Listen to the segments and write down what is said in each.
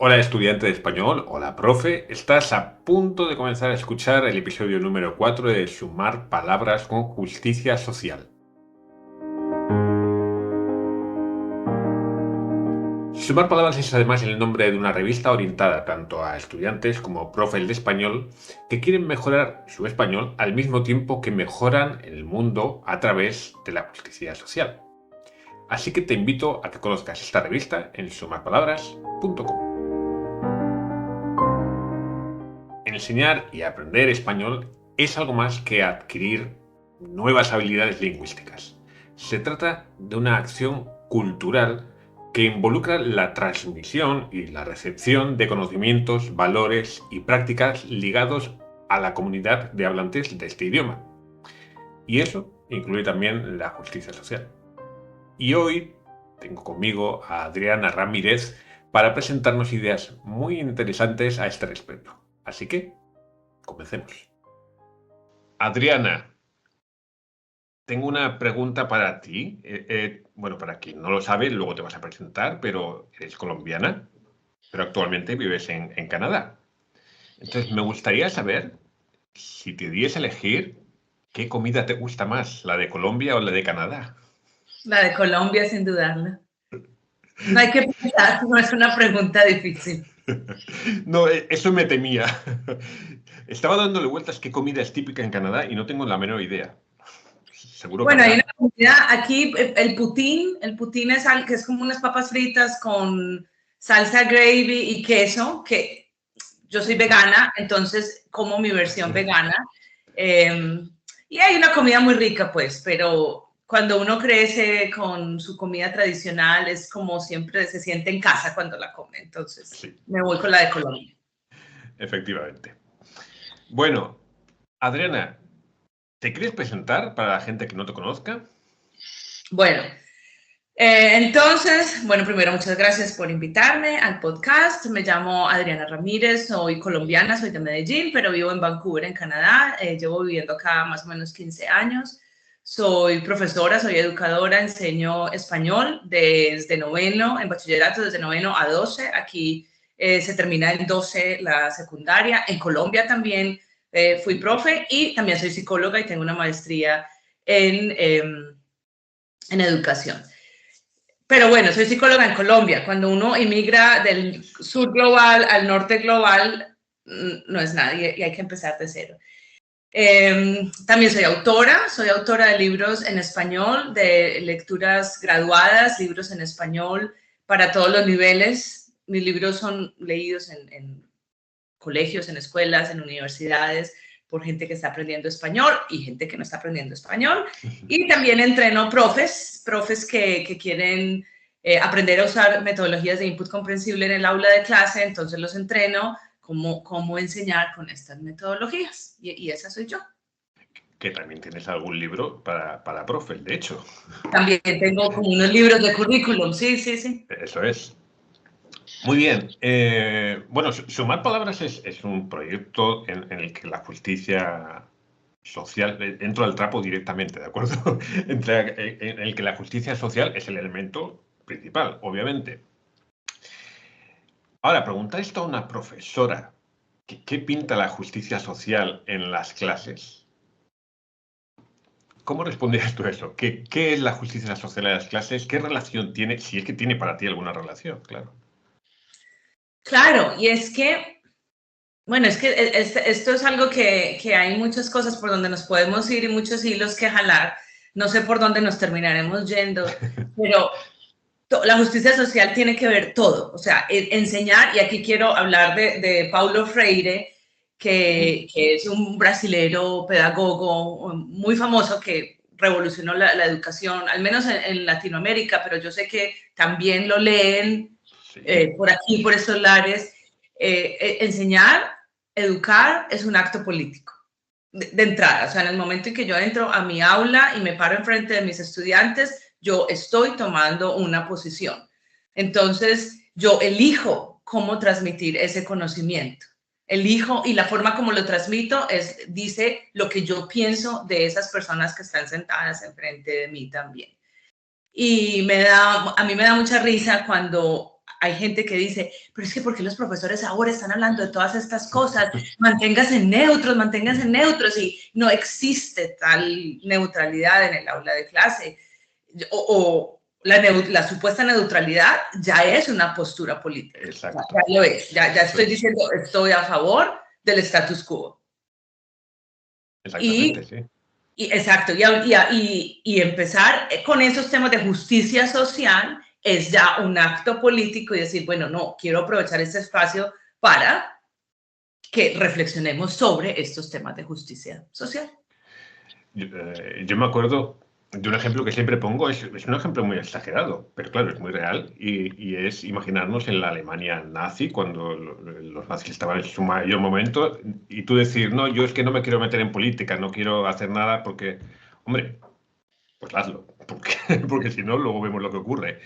Hola estudiante de español, hola profe, estás a punto de comenzar a escuchar el episodio número 4 de Sumar Palabras con Justicia Social. Sumar Palabras es además el nombre de una revista orientada tanto a estudiantes como profes de español que quieren mejorar su español al mismo tiempo que mejoran el mundo a través de la justicia social. Así que te invito a que conozcas esta revista en sumarpalabras.com. Enseñar y aprender español es algo más que adquirir nuevas habilidades lingüísticas. Se trata de una acción cultural que involucra la transmisión y la recepción de conocimientos, valores y prácticas ligados a la comunidad de hablantes de este idioma. Y eso incluye también la justicia social. Y hoy tengo conmigo a Adriana Ramírez para presentarnos ideas muy interesantes a este respecto. Así que comencemos. Adriana, tengo una pregunta para ti. Bueno, para quien no lo sabe, luego te vas a presentar, pero eres colombiana, pero actualmente vives en Canadá. Entonces, me gustaría saber, si te diese a elegir, ¿qué comida te gusta más, la de Colombia o la de Canadá? La de Colombia, sin dudarlo. No hay que pensar, no es una pregunta difícil. No, eso me temía. Estaba dándole vueltas qué comida es típica en Canadá y no tengo la menor idea. Seguro que Bueno, hay una habrá. comida aquí, el poutine es algo que es como unas papas fritas con salsa gravy y queso, que yo soy vegana, entonces como mi versión vegana. Y hay una comida muy rica, pues, pero cuando uno crece con su comida tradicional es como siempre se siente en casa cuando la come, entonces Sí, me voy con la de Colombia. efectivamente. Bueno, Adriana, ¿te quieres presentar para la gente que no te conozca? Bueno, bueno, primero muchas gracias por invitarme al podcast. Me llamo Adriana Ramírez, soy colombiana, soy de Medellín, pero vivo en Vancouver, en Canadá. Llevo viviendo acá más o menos 15 años. Soy profesora, soy educadora, enseño español desde noveno, en bachillerato desde noveno a 12. Aquí se termina en 12 la secundaria. En Colombia también fui profe y también soy psicóloga y tengo una maestría en educación. Pero bueno, soy psicóloga en Colombia. Cuando uno emigra del sur global al norte global, no es nadie y hay que empezar de cero. También soy autora de libros en español, de lecturas graduadas, libros en español para todos los niveles. Mis libros son leídos en colegios, en escuelas, en universidades, por gente que está aprendiendo español y gente que no está aprendiendo español. Y también entreno profes que quieren aprender a usar metodologías de input comprensible en el aula de clase, entonces los entreno cómo enseñar con estas metodologías. Y esa soy yo. Que también tienes algún libro para profes, de hecho. También tengo como unos libros de currículum, sí, sí, sí. Eso es. Muy bien. Bueno, Sumar Palabras es un proyecto en el que la justicia social, entro al trapo directamente, ¿de acuerdo? En el que la justicia social es el elemento principal, obviamente. Ahora, pregunta esto a una profesora. ¿Qué pinta la justicia social en las clases? ¿Cómo responderías tú a eso? ¿Qué es la justicia social en las clases? ¿Qué relación tiene? Si es que tiene para ti alguna relación, claro. Claro, y es que bueno, es que esto es algo que hay muchas cosas por donde nos podemos ir y muchos hilos que jalar. No sé por dónde nos terminaremos yendo, pero la justicia social tiene que ver todo. O sea, enseñar, y aquí quiero hablar de Paulo Freire, que es un brasilero pedagogo muy famoso que revolucionó la educación, al menos en Latinoamérica, pero yo sé que también lo leen Sí. por aquí, por estos lares. Enseñar, educar es un acto político de entrada. O sea, en el momento en que yo entro a mi aula y me paro enfrente de mis estudiantes, yo estoy tomando una posición. Entonces, yo elijo cómo transmitir ese conocimiento. Elijo y la forma como lo transmito dice lo que yo pienso de esas personas que están sentadas enfrente de mí también. Y a mí me da mucha risa cuando hay gente que dice, pero es que ¿por qué los profesores ahora están hablando de todas estas cosas? Manténganse neutros, y no existe tal neutralidad en el aula de clase. La supuesta neutralidad ya es una postura política. Exacto. Ya lo es. Ya estoy diciendo, estoy a favor del status quo. Exactamente, sí. Exacto, y empezar con esos temas de justicia social es ya un acto político y decir, bueno, no, quiero aprovechar este espacio para que reflexionemos sobre estos temas de justicia social. Yo me acuerdo de un ejemplo que siempre pongo, es un ejemplo muy exagerado, pero claro, es muy real, y es imaginarnos en la Alemania nazi, cuando los nazis estaban en su mayor momento, y tú decir, no, yo es que no me quiero meter en política, no quiero hacer nada porque, hombre, pues hazlo, porque si no, luego vemos lo que ocurre.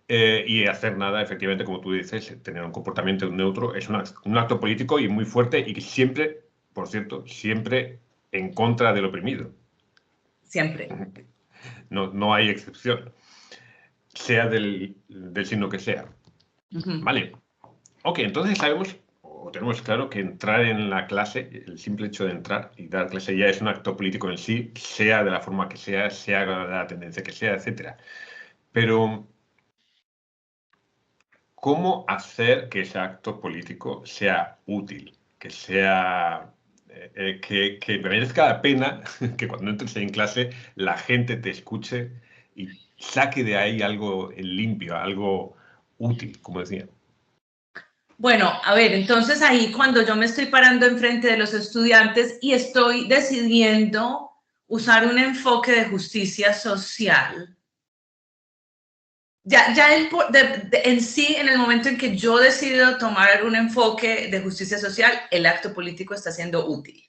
Y hacer nada, efectivamente, como tú dices, tener un comportamiento neutro es un acto político y muy fuerte, y que siempre, por cierto, siempre en contra del oprimido. Siempre. No hay excepción, sea del signo que sea. Vale. Ok, entonces sabemos, o tenemos claro, que entrar en la clase, el simple hecho de entrar y dar clase ya es un acto político en sí, sea de la forma que sea de la tendencia que sea, etc. Pero, ¿cómo hacer que ese acto político sea útil? Que sea... que merezca la pena que cuando entres en clase la gente te escuche y saque de ahí algo limpio, algo útil, como decía. Bueno, a ver, entonces ahí cuando yo me estoy parando enfrente de los estudiantes y estoy decidiendo usar un enfoque de justicia social, ya en sí, en el momento en que yo decido tomar un enfoque de justicia social, el acto político está siendo útil.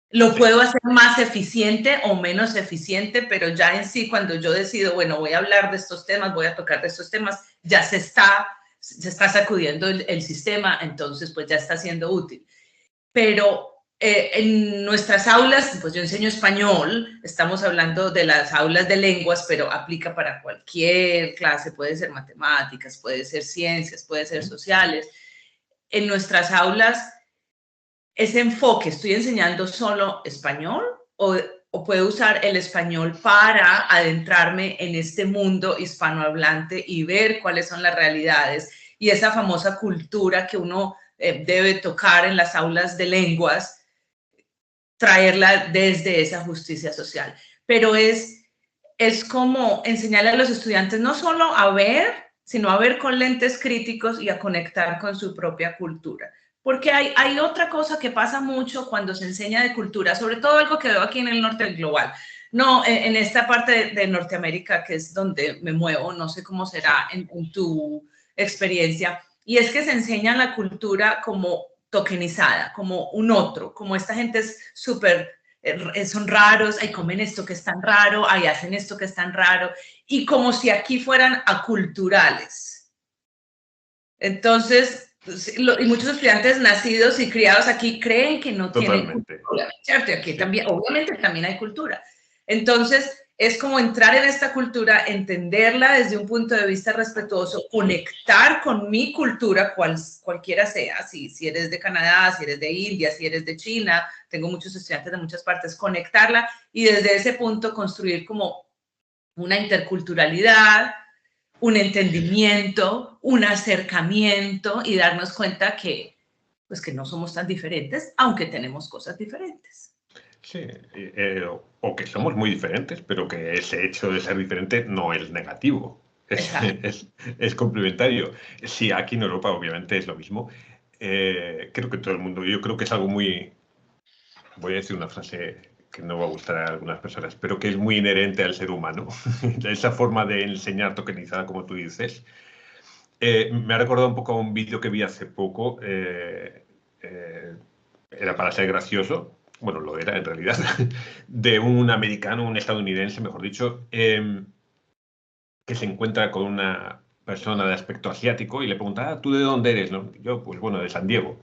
Lo puedo hacer más eficiente o menos eficiente, pero ya en sí, cuando yo decido, bueno, voy a hablar de estos temas, voy a tocar de estos temas, ya se está sacudiendo el sistema, entonces pues ya está siendo útil. Pero en nuestras aulas, pues yo enseño español, estamos hablando de las aulas de lenguas, pero aplica para cualquier clase, puede ser matemáticas, puede ser ciencias, puede ser sociales. En nuestras aulas, ese enfoque, ¿estoy enseñando solo español o puedo usar el español para adentrarme en este mundo hispanohablante y ver cuáles son las realidades y esa famosa cultura que uno debe tocar en las aulas de lenguas, traerla desde esa justicia social? Pero es como enseñarle a los estudiantes no solo a ver, sino a ver con lentes críticos y a conectar con su propia cultura. Porque hay otra cosa que pasa mucho cuando se enseña de cultura, sobre todo algo que veo aquí en el norte global. No, en esta parte de Norteamérica, que es donde me muevo, no sé cómo será en tu experiencia, y es que se enseña la cultura como tokenizada, como un otro, como esta gente es súper, son raros, ahí comen esto que es tan raro, ahí hacen esto que es tan raro, y como si aquí fueran aculturales. Entonces, y muchos estudiantes nacidos y criados aquí creen que no tienen cultura, ¿cierto? Y aquí también, obviamente también hay cultura. Entonces, es como entrar en esta cultura, entenderla desde un punto de vista respetuoso, conectar con mi cultura, cualquiera sea, si eres de Canadá, si eres de India, si eres de China, tengo muchos estudiantes de muchas partes, conectarla y desde ese punto construir como una interculturalidad, un entendimiento, un acercamiento y darnos cuenta que, pues, que no somos tan diferentes, aunque tenemos cosas diferentes. Sí, o que somos muy diferentes, pero que ese hecho de ser diferente no es negativo, es complementario. Sí, aquí en Europa obviamente es lo mismo. Creo que todo el mundo, yo creo que es algo muy, voy a decir una frase que no va a gustar a algunas personas, pero que es muy inherente al ser humano, esa forma de enseñar tokenizada, como tú dices. Me ha recordado un poco a un vídeo que vi hace poco, era para ser gracioso, bueno, lo era en realidad, de un americano, un estadounidense, mejor dicho, que se encuentra con una persona de aspecto asiático y le pregunta, ¿tú de dónde eres? ¿No? Yo, pues bueno, de San Diego.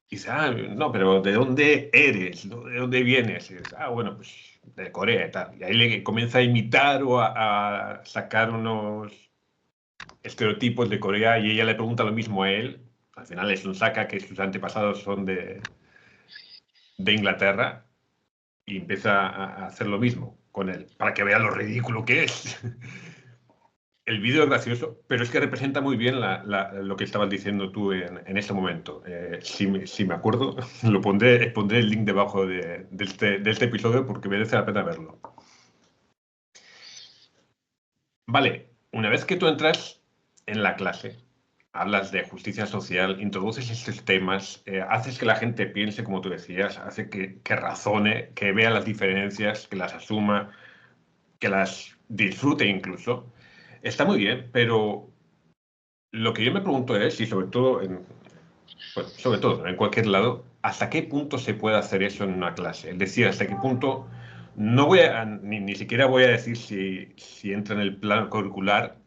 Y dice, no, pero ¿de dónde eres? ¿No? ¿De dónde vienes? Y dice, bueno, pues de Corea y tal. Y ahí le comienza a imitar o a sacar unos estereotipos de Corea y ella le pregunta lo mismo a él. Al final es un saca que sus antepasados son de Inglaterra y empieza a hacer lo mismo con él, para que vea lo ridículo que es. El vídeo es gracioso, pero es que representa muy bien lo que estabas diciendo tú en este momento. Si me acuerdo, pondré el link debajo de este episodio porque merece la pena verlo. Vale, una vez que tú entras en la clase, hablas de justicia social, introduces estos temas, haces que la gente piense, como tú decías, hace que razone, que vea las diferencias, que las asuma, que las disfrute incluso. Está muy bien, pero lo que yo me pregunto es, y sobre todo en cualquier lado, ¿hasta qué punto se puede hacer eso en una clase? Es decir, ¿hasta qué punto? No voy a, ni siquiera voy a decir si entra en el plan curricular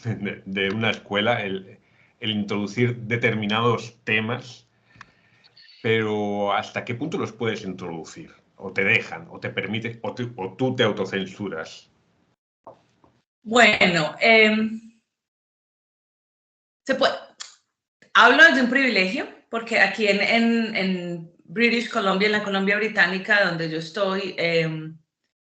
de una escuela el introducir determinados temas, pero ¿hasta qué punto los puedes introducir? ¿O te dejan? ¿O te permiten? ¿O tú te autocensuras? Bueno, se puede. Hablo de un privilegio, porque aquí en British Columbia, en la Columbia Británica, donde yo estoy,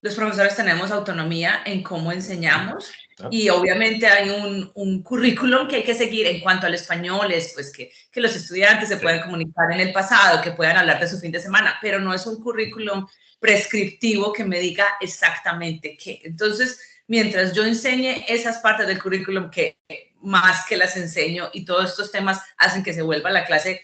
los profesores tenemos autonomía en cómo enseñamos y obviamente hay un currículum que hay que seguir en cuanto al español, es pues que los estudiantes se puedan comunicar en el pasado, que puedan hablar de su fin de semana, pero no es un currículum prescriptivo que me diga exactamente qué. Entonces, mientras yo enseñe esas partes del currículum que más que las enseño y todos estos temas hacen que se vuelva la clase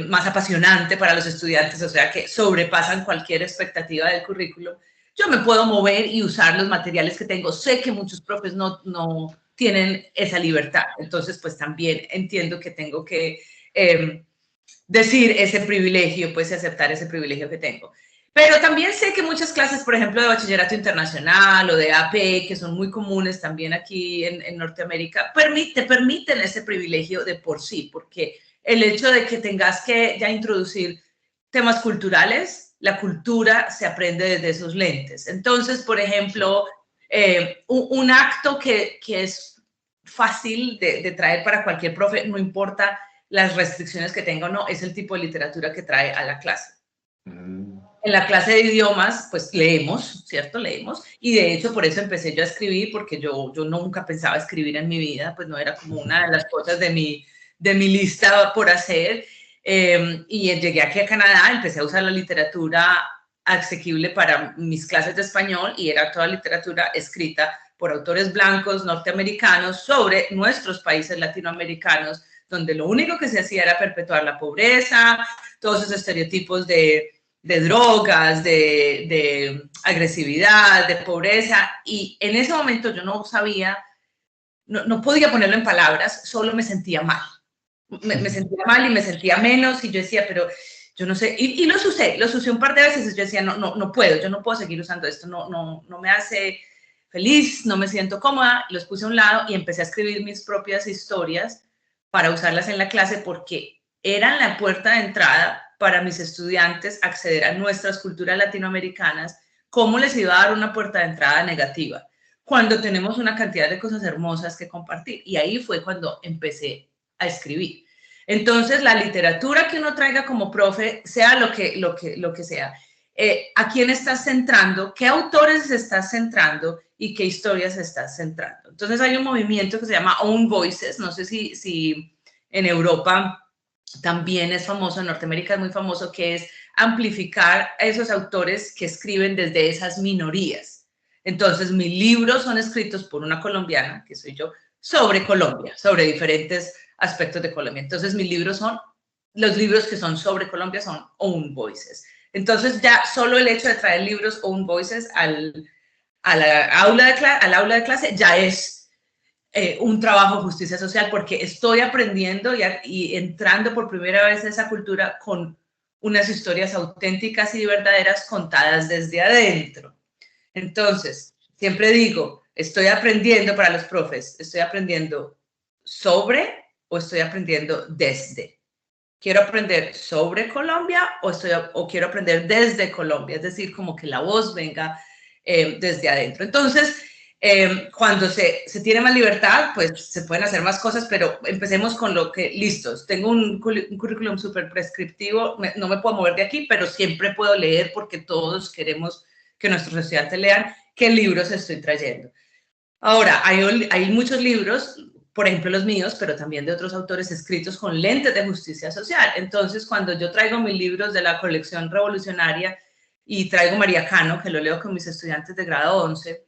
más apasionante para los estudiantes, o sea, que sobrepasan cualquier expectativa del currículum, yo me puedo mover y usar los materiales que tengo. Sé que muchos profes no tienen esa libertad, entonces pues también entiendo que tengo que decir ese privilegio, pues aceptar ese privilegio que tengo. Pero también sé que muchas clases, por ejemplo, de bachillerato internacional o de AP, que son muy comunes también aquí en Norteamérica, te permiten ese privilegio de por sí, porque el hecho de que tengas que ya introducir temas culturales, la cultura se aprende desde esos lentes. Entonces, por ejemplo, un acto que es fácil de traer para cualquier profe, no importa las restricciones que tenga o no, es el tipo de literatura que trae a la clase. En la clase de idiomas, pues leemos, ¿cierto? Leemos. Y de hecho, por eso empecé yo a escribir, porque yo nunca pensaba escribir en mi vida, pues no era como una de las cosas de mi lista por hacer. Y llegué aquí a Canadá, empecé a usar la literatura asequible para mis clases de español y era toda literatura escrita por autores blancos norteamericanos sobre nuestros países latinoamericanos, donde lo único que se hacía era perpetuar la pobreza, todos esos estereotipos de drogas, de agresividad, de pobreza. Y en ese momento yo no sabía, no podía ponerlo en palabras, solo me sentía mal. Me sentía mal y me sentía menos y yo decía, pero yo no sé, y los usé un par de veces y yo decía, no puedo, yo no puedo seguir usando esto, no me hace feliz, no me siento cómoda, los puse a un lado y empecé a escribir mis propias historias para usarlas en la clase porque eran la puerta de entrada para mis estudiantes acceder a nuestras culturas latinoamericanas. ¿Cómo les iba a dar una puerta de entrada negativa? Cuando tenemos una cantidad de cosas hermosas que compartir. Y ahí fue cuando empecé a escribir. Entonces, la literatura que uno traiga como profe, sea lo que sea, ¿a quién estás centrando? ¿Qué autores estás centrando? ¿Y qué historias estás centrando? Entonces, hay un movimiento que se llama Own Voices. No sé si en Europa también es famoso, en Norteamérica es muy famoso, que es amplificar a esos autores que escriben desde esas minorías. Entonces, mis libros son escritos por una colombiana, que soy yo, sobre Colombia, sobre diferentes aspectos de Colombia. Entonces, los libros que son sobre Colombia son Own Voices. Entonces, ya solo el hecho de traer libros Own Voices al aula de clase ya es un trabajo de justicia social porque estoy aprendiendo y entrando por primera vez a esa cultura con unas historias auténticas y verdaderas contadas desde adentro. Entonces, siempre digo, estoy aprendiendo para los profes, estoy aprendiendo sobre o estoy aprendiendo desde. ¿Quiero aprender sobre Colombia o quiero aprender desde Colombia? Es decir, como que la voz venga desde adentro. Entonces, Cuando se tiene más libertad, pues se pueden hacer más cosas, pero empecemos con lo que, listos, tengo un currículum súper prescriptivo, no me puedo mover de aquí, pero siempre puedo leer porque todos queremos que nuestros estudiantes lean qué libros estoy trayendo. Ahora, hay muchos libros, por ejemplo los míos, pero también de otros autores escritos con lentes de justicia social. Entonces, cuando yo traigo mis libros de la colección revolucionaria y traigo María Cano, que lo leo con mis estudiantes de grado 11,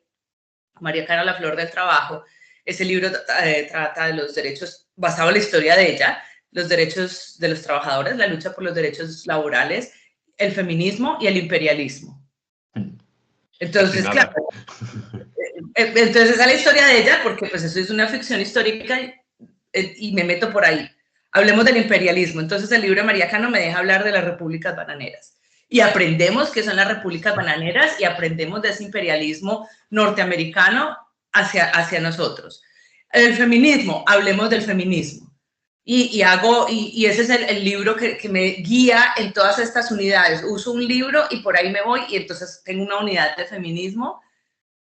María Cano, La Flor del Trabajo, ese libro trata de los derechos, basado en la historia de ella, los derechos de los trabajadores, la lucha por los derechos laborales, el feminismo y el imperialismo. Entonces, claro, entonces esa es la historia de ella, porque pues eso es una ficción histórica y me meto por ahí. Hablemos del imperialismo. Entonces el libro de María Cano me deja hablar de las repúblicas bananeras. Y aprendemos qué son las repúblicas bananeras y aprendemos de ese imperialismo norteamericano hacia nosotros. El feminismo, hablemos del feminismo. Y ese es el libro que me guía en todas estas unidades. Uso un libro y por ahí me voy y entonces tengo una unidad de feminismo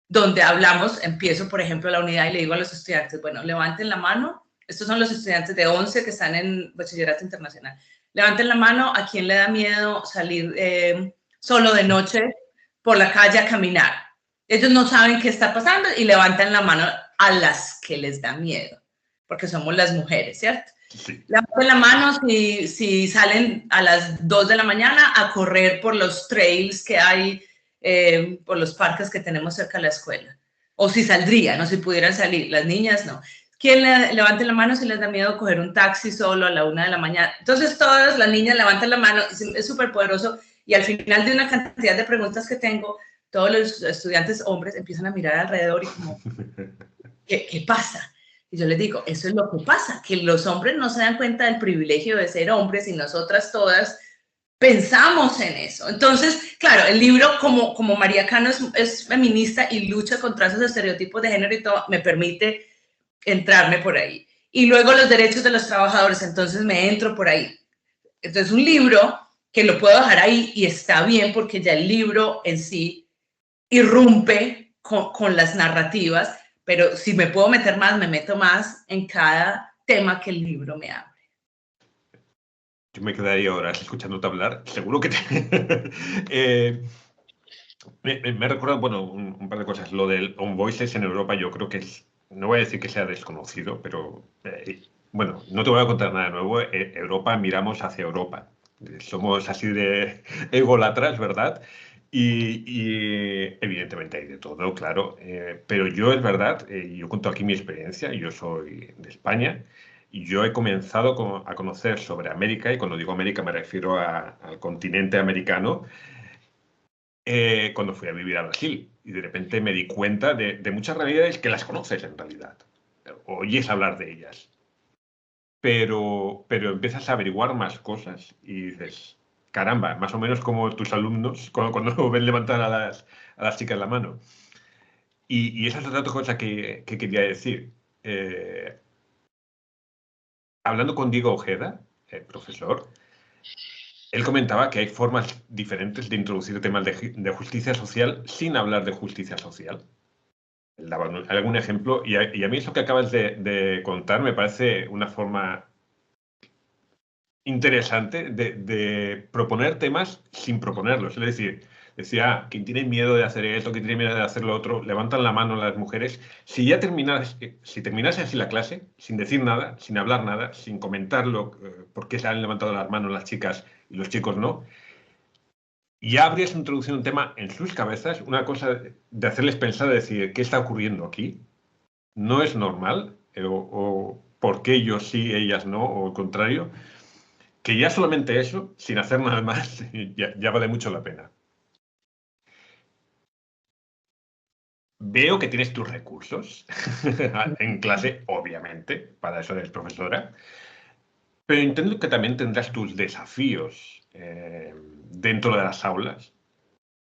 donde hablamos, empiezo por ejemplo la unidad y le digo a los estudiantes, bueno, levanten la mano, estos son los estudiantes de 11 que están en bachillerato internacional, levanten la mano a quien le da miedo salir solo de noche por la calle a caminar. Ellos no saben qué está pasando y levantan la mano a las que les da miedo, porque somos las mujeres, ¿cierto? Sí. Levanten la mano si salen a las 2 de la mañana a correr por los trails que hay por los parques que tenemos cerca de la escuela. O si saldrían, o si pudieran salir. Las niñas no. ¿Quién levante la mano si les da miedo coger un taxi solo a la 1 de la mañana? Entonces todas las niñas levantan la mano, es súper poderoso. Y al final de una cantidad de preguntas que tengo, todos los estudiantes hombres empiezan a mirar alrededor y como, ¿qué pasa? Y yo les digo, eso es lo que pasa, que los hombres no se dan cuenta del privilegio de ser hombres y nosotras todas pensamos en eso. Entonces, claro, el libro, como María Cano es feminista y lucha contra esos estereotipos de género y todo, me permite entrarme por ahí. Y luego los derechos de los trabajadores, entonces me entro por ahí. Entonces, un libro que lo puedo dejar ahí y está bien porque ya el libro en sí irrumpe con las narrativas, pero si me puedo meter más, me meto más en cada tema que el libro me abre. Yo me quedaría horas escuchándote hablar. Seguro que me recuerda, bueno, un par de cosas. Lo del On Voices en Europa, yo creo que es, no voy a decir que sea desconocido, pero bueno, no te voy a contar nada nuevo. Europa, miramos hacia Europa. Somos así de egolatras, ¿verdad? Y evidentemente hay de todo, claro. Pero yo, es verdad, yo cuento aquí mi experiencia. Yo soy de España. Y yo he comenzado a conocer sobre América, y cuando digo América me refiero al continente americano, cuando fui a vivir a Brasil. Y de repente me di cuenta de muchas realidades que las conoces en realidad. Oyes hablar de ellas. Pero empiezas a averiguar más cosas y dices, caramba, más o menos como tus alumnos cuando ven levantar a las chicas la mano. Y esa es otra cosa que quería decir. Hablando con Diego Ojeda, el profesor, él comentaba que hay formas diferentes de introducir temas de justicia social sin hablar de justicia social. Él daba algún ejemplo y a mí eso que acabas de contar me parece una forma interesante de proponer temas sin proponerlos. Es decir, decía, quien tiene miedo de hacer esto, quien tiene miedo de hacer lo otro, levantan la mano las mujeres. Si terminase así la clase, sin decir nada, sin hablar nada, sin comentarlo, por qué se han levantado las manos las chicas y los chicos no, ya habrías introducido un tema en sus cabezas, una cosa de hacerles pensar, de decir, ¿qué está ocurriendo aquí? ¿No es normal? O ¿por qué yo sí, ellas no? O al contrario. Que ya solamente eso, sin hacer nada más, ya vale mucho la pena. Veo que tienes tus recursos en clase, obviamente, para eso eres profesora, pero entiendo que también tendrás tus desafíos dentro de las aulas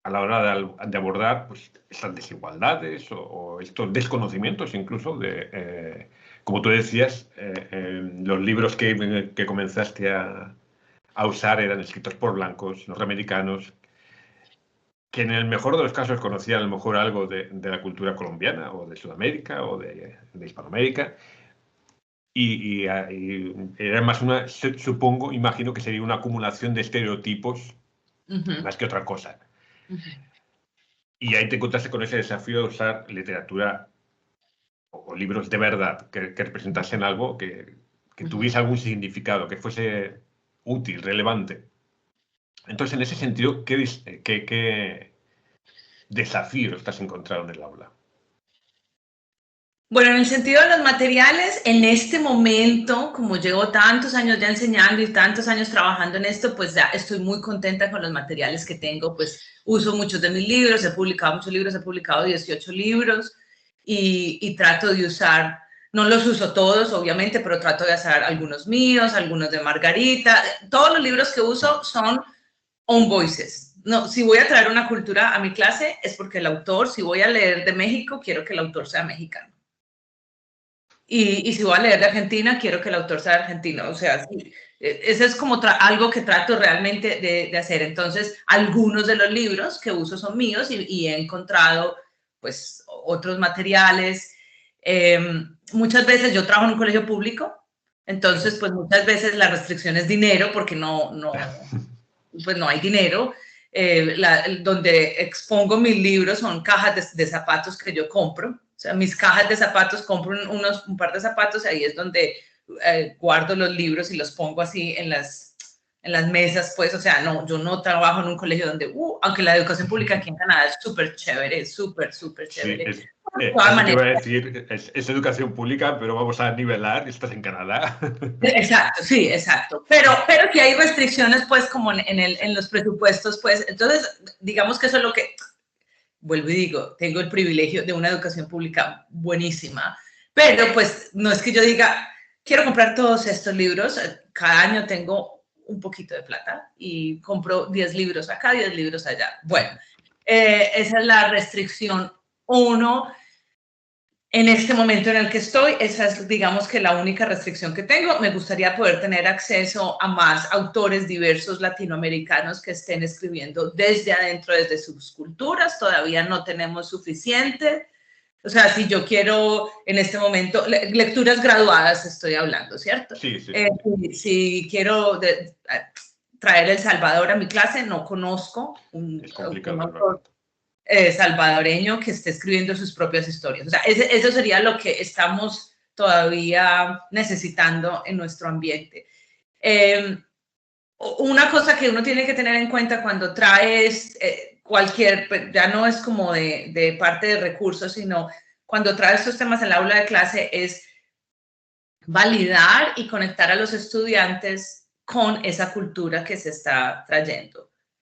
a la hora de abordar pues, estas desigualdades o estos desconocimientos incluso de, como tú decías, los libros que comenzaste a usar eran escritos por blancos, norteamericanos, que en el mejor de los casos conocían a lo mejor algo de la cultura colombiana o de Sudamérica o de Hispanoamérica. Y era más supongo, imagino que sería una acumulación de estereotipos más que otra cosa. Y ahí te encontraste con ese desafío de usar literatura o libros de verdad que representasen algo que tuviese algún significado, que fuese útil, relevante. Entonces, en ese sentido, ¿qué desafíos te has encontrado en el aula? Bueno, en el sentido de los materiales, en este momento, como llevo tantos años ya enseñando y tantos años trabajando en esto, pues ya estoy muy contenta con los materiales que tengo, pues uso muchos de mis libros, he publicado muchos libros, he publicado 18 libros y trato de usar, no los uso todos, obviamente, pero trato de usar algunos míos, algunos de Margarita. Todos los libros que uso son own voices. No, si voy a traer una cultura a mi clase es porque el autor, si voy a leer de México, quiero que el autor sea mexicano. Y si voy a leer de Argentina, quiero que el autor sea argentino. O sea, sí, eso es como algo que trato realmente de hacer. Entonces, algunos de los libros que uso son míos y he encontrado, pues, otros materiales. Muchas veces yo trabajo en un colegio público, entonces, pues, muchas veces la restricción es dinero porque pues no hay dinero. Donde expongo mis libros son cajas de zapatos que yo compro. O sea, mis cajas de zapatos, compro un par de zapatos y ahí es donde guardo los libros y los pongo así en las mesas, pues, o sea, no, yo no trabajo en un colegio donde, aunque la educación pública aquí en Canadá es súper chévere, es súper Sí, chévere. De todas eso te iba maneras, a decir, es educación pública, pero vamos a nivelar, estás en Canadá. exacto, sí, exacto. Pero que hay restricciones, pues, como en los presupuestos, pues, entonces, digamos que eso es lo que, vuelvo y digo, tengo el privilegio de una educación pública buenísima, pero pues no es que yo diga, quiero comprar todos estos libros, cada año tengo un poquito de plata y compro 10 libros acá, 10 libros allá. Bueno, esa es la restricción uno. En este momento en el que estoy, esa es, digamos, que la única restricción que tengo. Me gustaría poder tener acceso a más autores diversos latinoamericanos que estén escribiendo desde adentro, desde sus culturas. Todavía no tenemos suficiente. O sea, si yo quiero en este momento, lecturas graduadas estoy hablando, ¿cierto? Sí, sí, Si quiero traer El Salvador a mi clase, no conozco es un complicado, es verdad. autor salvadoreño que esté escribiendo sus propias historias. O sea, eso sería lo que estamos todavía necesitando en nuestro ambiente. Una cosa que uno tiene que tener en cuenta cuando traes ya no es como de parte de recursos, sino cuando traes estos temas en el aula de clase es validar y conectar a los estudiantes con esa cultura que se está trayendo.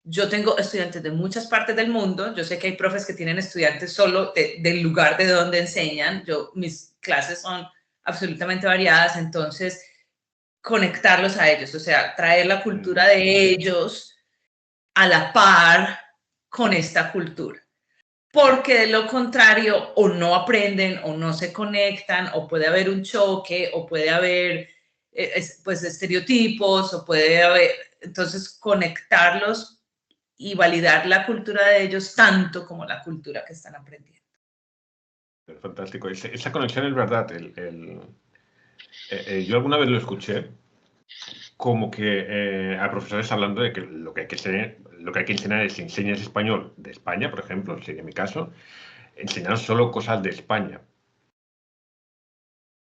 Yo tengo estudiantes de muchas partes del mundo. Yo sé que hay profes que tienen estudiantes solo del lugar de donde enseñan. Mis clases son absolutamente variadas, entonces conectarlos a ellos, o sea, traer la cultura de ellos a la par con esta cultura. Porque de lo contrario, o no aprenden, o no se conectan, o puede haber un choque, o puede haber pues estereotipos, o puede haber, entonces conectarlos y validar la cultura de ellos tanto como la cultura que están aprendiendo. Fantástico. Esa conexión es verdad. Yo alguna vez lo escuché como que a profesores hablando de que lo que hay que enseñar es, si enseñas español de España, por ejemplo, sería mi caso, enseñar solo cosas de España.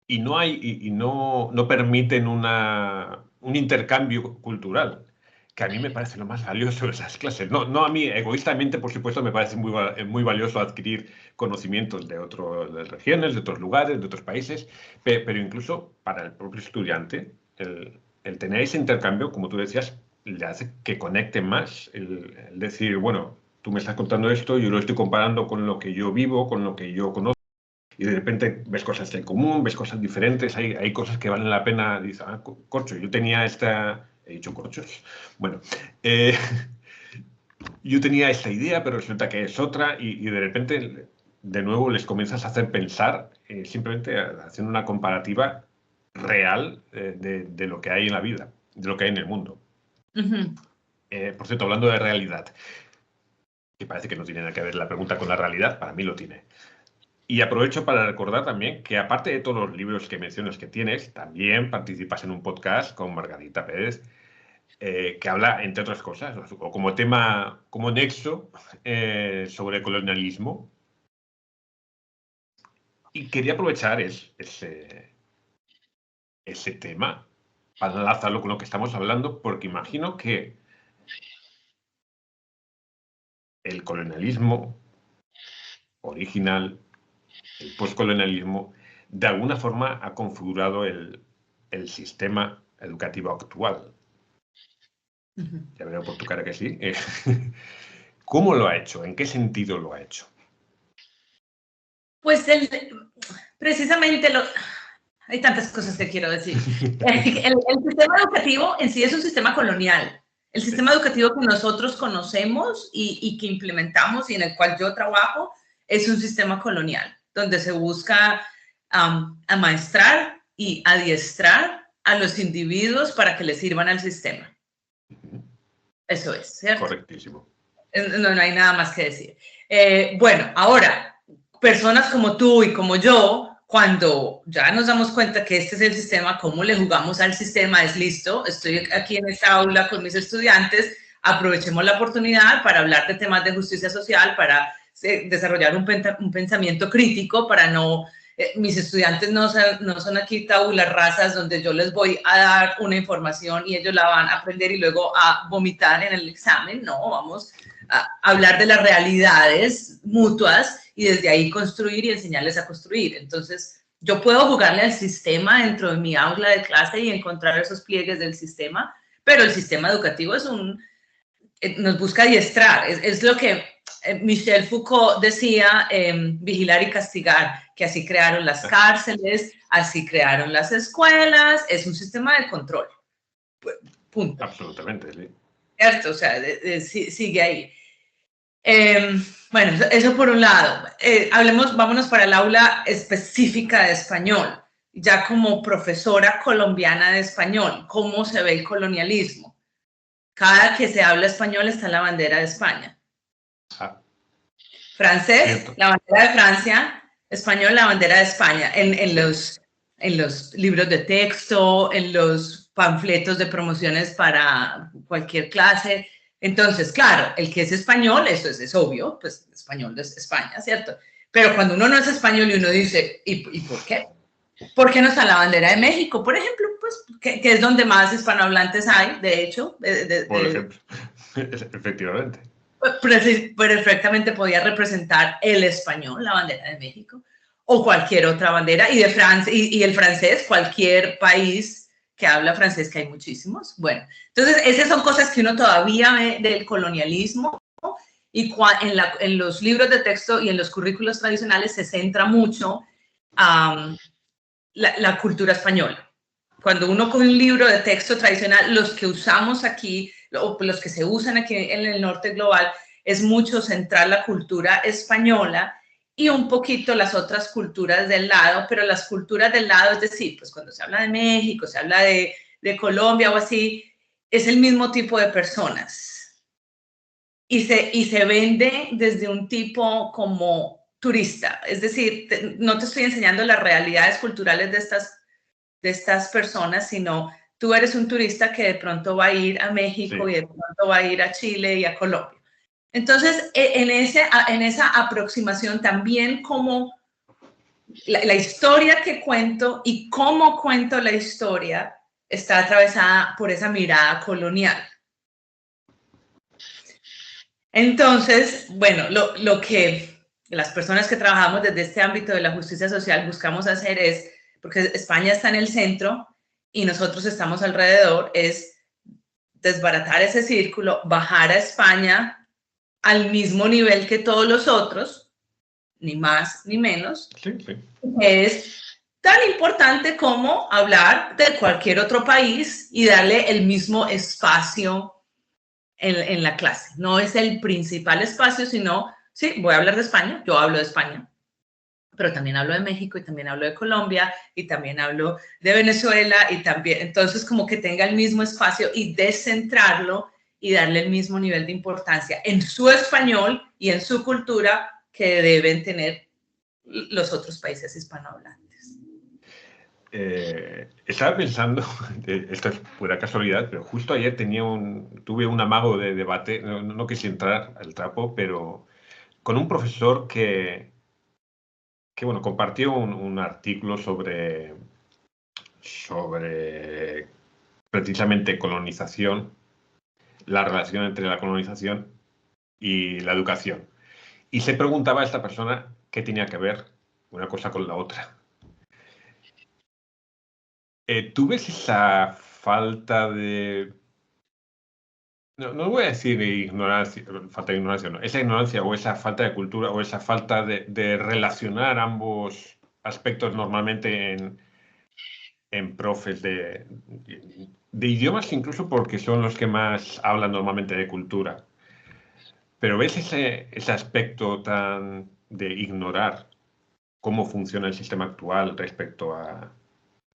Y no permiten un intercambio cultural, que a mí me parece lo más valioso de esas clases. No a mí, egoístamente, por supuesto, me parece muy valioso adquirir conocimientos de otras regiones, de otros lugares, de otros países, pero incluso para el propio estudiante, el tener ese intercambio, como tú decías, le hace que conecte más. El decir, bueno, tú me estás contando esto, yo lo estoy comparando con lo que yo vivo, con lo que yo conozco. Y de repente ves cosas en común, ves cosas diferentes, hay cosas que valen la pena. Dices, corcho, yo tenía esta. He dicho corchos. Bueno, eh, yo tenía esta idea, pero resulta que es otra, y de repente, de nuevo, les comienzas a hacer pensar, simplemente haciendo una comparativa real de lo que hay en la vida, de lo que hay en el mundo. Por cierto, hablando de realidad, que parece que no tiene nada que ver la pregunta con la realidad, para mí lo tiene. Y aprovecho para recordar también que aparte de todos los libros que mencionas que tienes, también participas en un podcast con Margarita Pérez, que habla, entre otras cosas, o como tema, como nexo, sobre colonialismo. Y quería aprovechar ese tema para enlazarlo con lo que estamos hablando, porque imagino que el colonialismo original, el postcolonialismo, de alguna forma ha configurado el sistema educativo actual. Ya veo por tu cara que sí. ¿Cómo lo ha hecho? ¿En qué sentido lo ha hecho? Pues precisamente hay tantas cosas que quiero decir. El sistema educativo en sí es un sistema colonial. El sistema educativo que nosotros conocemos y que implementamos y en el cual yo trabajo es un sistema colonial, donde se busca amaestrar y adiestrar a los individuos para que les sirvan al sistema. Eso es, ¿cierto? Correctísimo. No hay nada más que decir. Bueno, ahora, personas como tú y como yo, cuando ya nos damos cuenta que este es el sistema, cómo le jugamos al sistema, es listo, estoy aquí en esta aula con mis estudiantes, aprovechemos la oportunidad para hablar de temas de justicia social, para desarrollar un pensamiento crítico, para no... mis estudiantes no son aquí tabulas rasas donde yo les voy a dar una información y ellos la van a aprender y luego a vomitar en el examen. No, vamos a hablar de las realidades mutuas y desde ahí construir y enseñarles a construir. Entonces, yo puedo jugarle al sistema dentro de mi aula de clase y encontrar esos pliegues del sistema, pero el sistema educativo nos busca adiestrar. Es lo que Michel Foucault decía, vigilar y castigar, que así crearon las cárceles, así crearon las escuelas, es un sistema de control. Punto. Absolutamente, sí. ¿Cierto? O sea, sigue ahí. Bueno, eso por un lado. Vámonos para el aula específica de español. Ya como profesora colombiana de español, ¿cómo se ve el colonialismo? Cada que se habla español está la bandera de España. Francés, cierto, la bandera de Francia. Español, la bandera de España. En los libros de texto, en los panfletos de promociones para cualquier clase. Entonces, claro, el que es español, eso es obvio, pues español es España, ¿cierto? Pero cuando uno no es español y uno dice, ¿y por qué? ¿Por qué no está la bandera de México, por ejemplo? Pues que es donde más hispanohablantes hay, de hecho. Por ejemplo, efectivamente. Perfectamente podía representar el español, la bandera de México, o cualquier otra bandera, y de Francia, y el francés, cualquier país que habla francés, que hay muchísimos. Bueno, entonces esas son cosas que uno todavía ve del colonialismo, y en los libros de texto y en los currículos tradicionales se centra mucho la cultura española. Cuando uno coge un libro de texto tradicional, los que usamos aquí, o los que se usan aquí en el norte global, es mucho centrar la cultura española y un poquito las otras culturas del lado, pero las culturas del lado, es decir, pues cuando se habla de México, se habla de Colombia o así, es el mismo tipo de personas. Y se vende desde un tipo como turista, es decir, no te estoy enseñando las realidades culturales de estas personas, sino tú eres un turista que de pronto va a ir a México, sí, y de pronto va a ir a Chile y a Colombia. Entonces, en esa aproximación también como la historia que cuento y cómo cuento la historia está atravesada por esa mirada colonial. Entonces, bueno, lo que las personas que trabajamos desde este ámbito de la justicia social buscamos hacer es, porque España está en el centro y nosotros estamos alrededor, es desbaratar ese círculo, bajar a España al mismo nivel que todos los otros, ni más ni menos, sí, sí, es tan importante como hablar de cualquier otro país y darle el mismo espacio en la clase. No es el principal espacio, sino, sí, voy a hablar de España, yo hablo de España, pero también hablo de México y también hablo de Colombia y también hablo de Venezuela y también, entonces como que tenga el mismo espacio y descentrarlo y darle el mismo nivel de importancia en su español y en su cultura que deben tener los otros países hispanohablantes. Estaba pensando, esto es pura casualidad, pero justo ayer tuve un amago de debate, no quise entrar al trapo, pero con un profesor que bueno, compartió un artículo sobre precisamente colonización, la relación entre la colonización y la educación. Y se preguntaba a esta persona qué tenía que ver una cosa con la otra. ¿Tú ves esa falta de... No voy a decir ignorancia, falta de ignorancia, no. Esa ignorancia o esa falta de cultura o esa falta de relacionar ambos aspectos normalmente en profes de idiomas, incluso porque son los que más hablan normalmente de cultura. Pero ¿ves ese aspecto tan de ignorar cómo funciona el sistema actual respecto a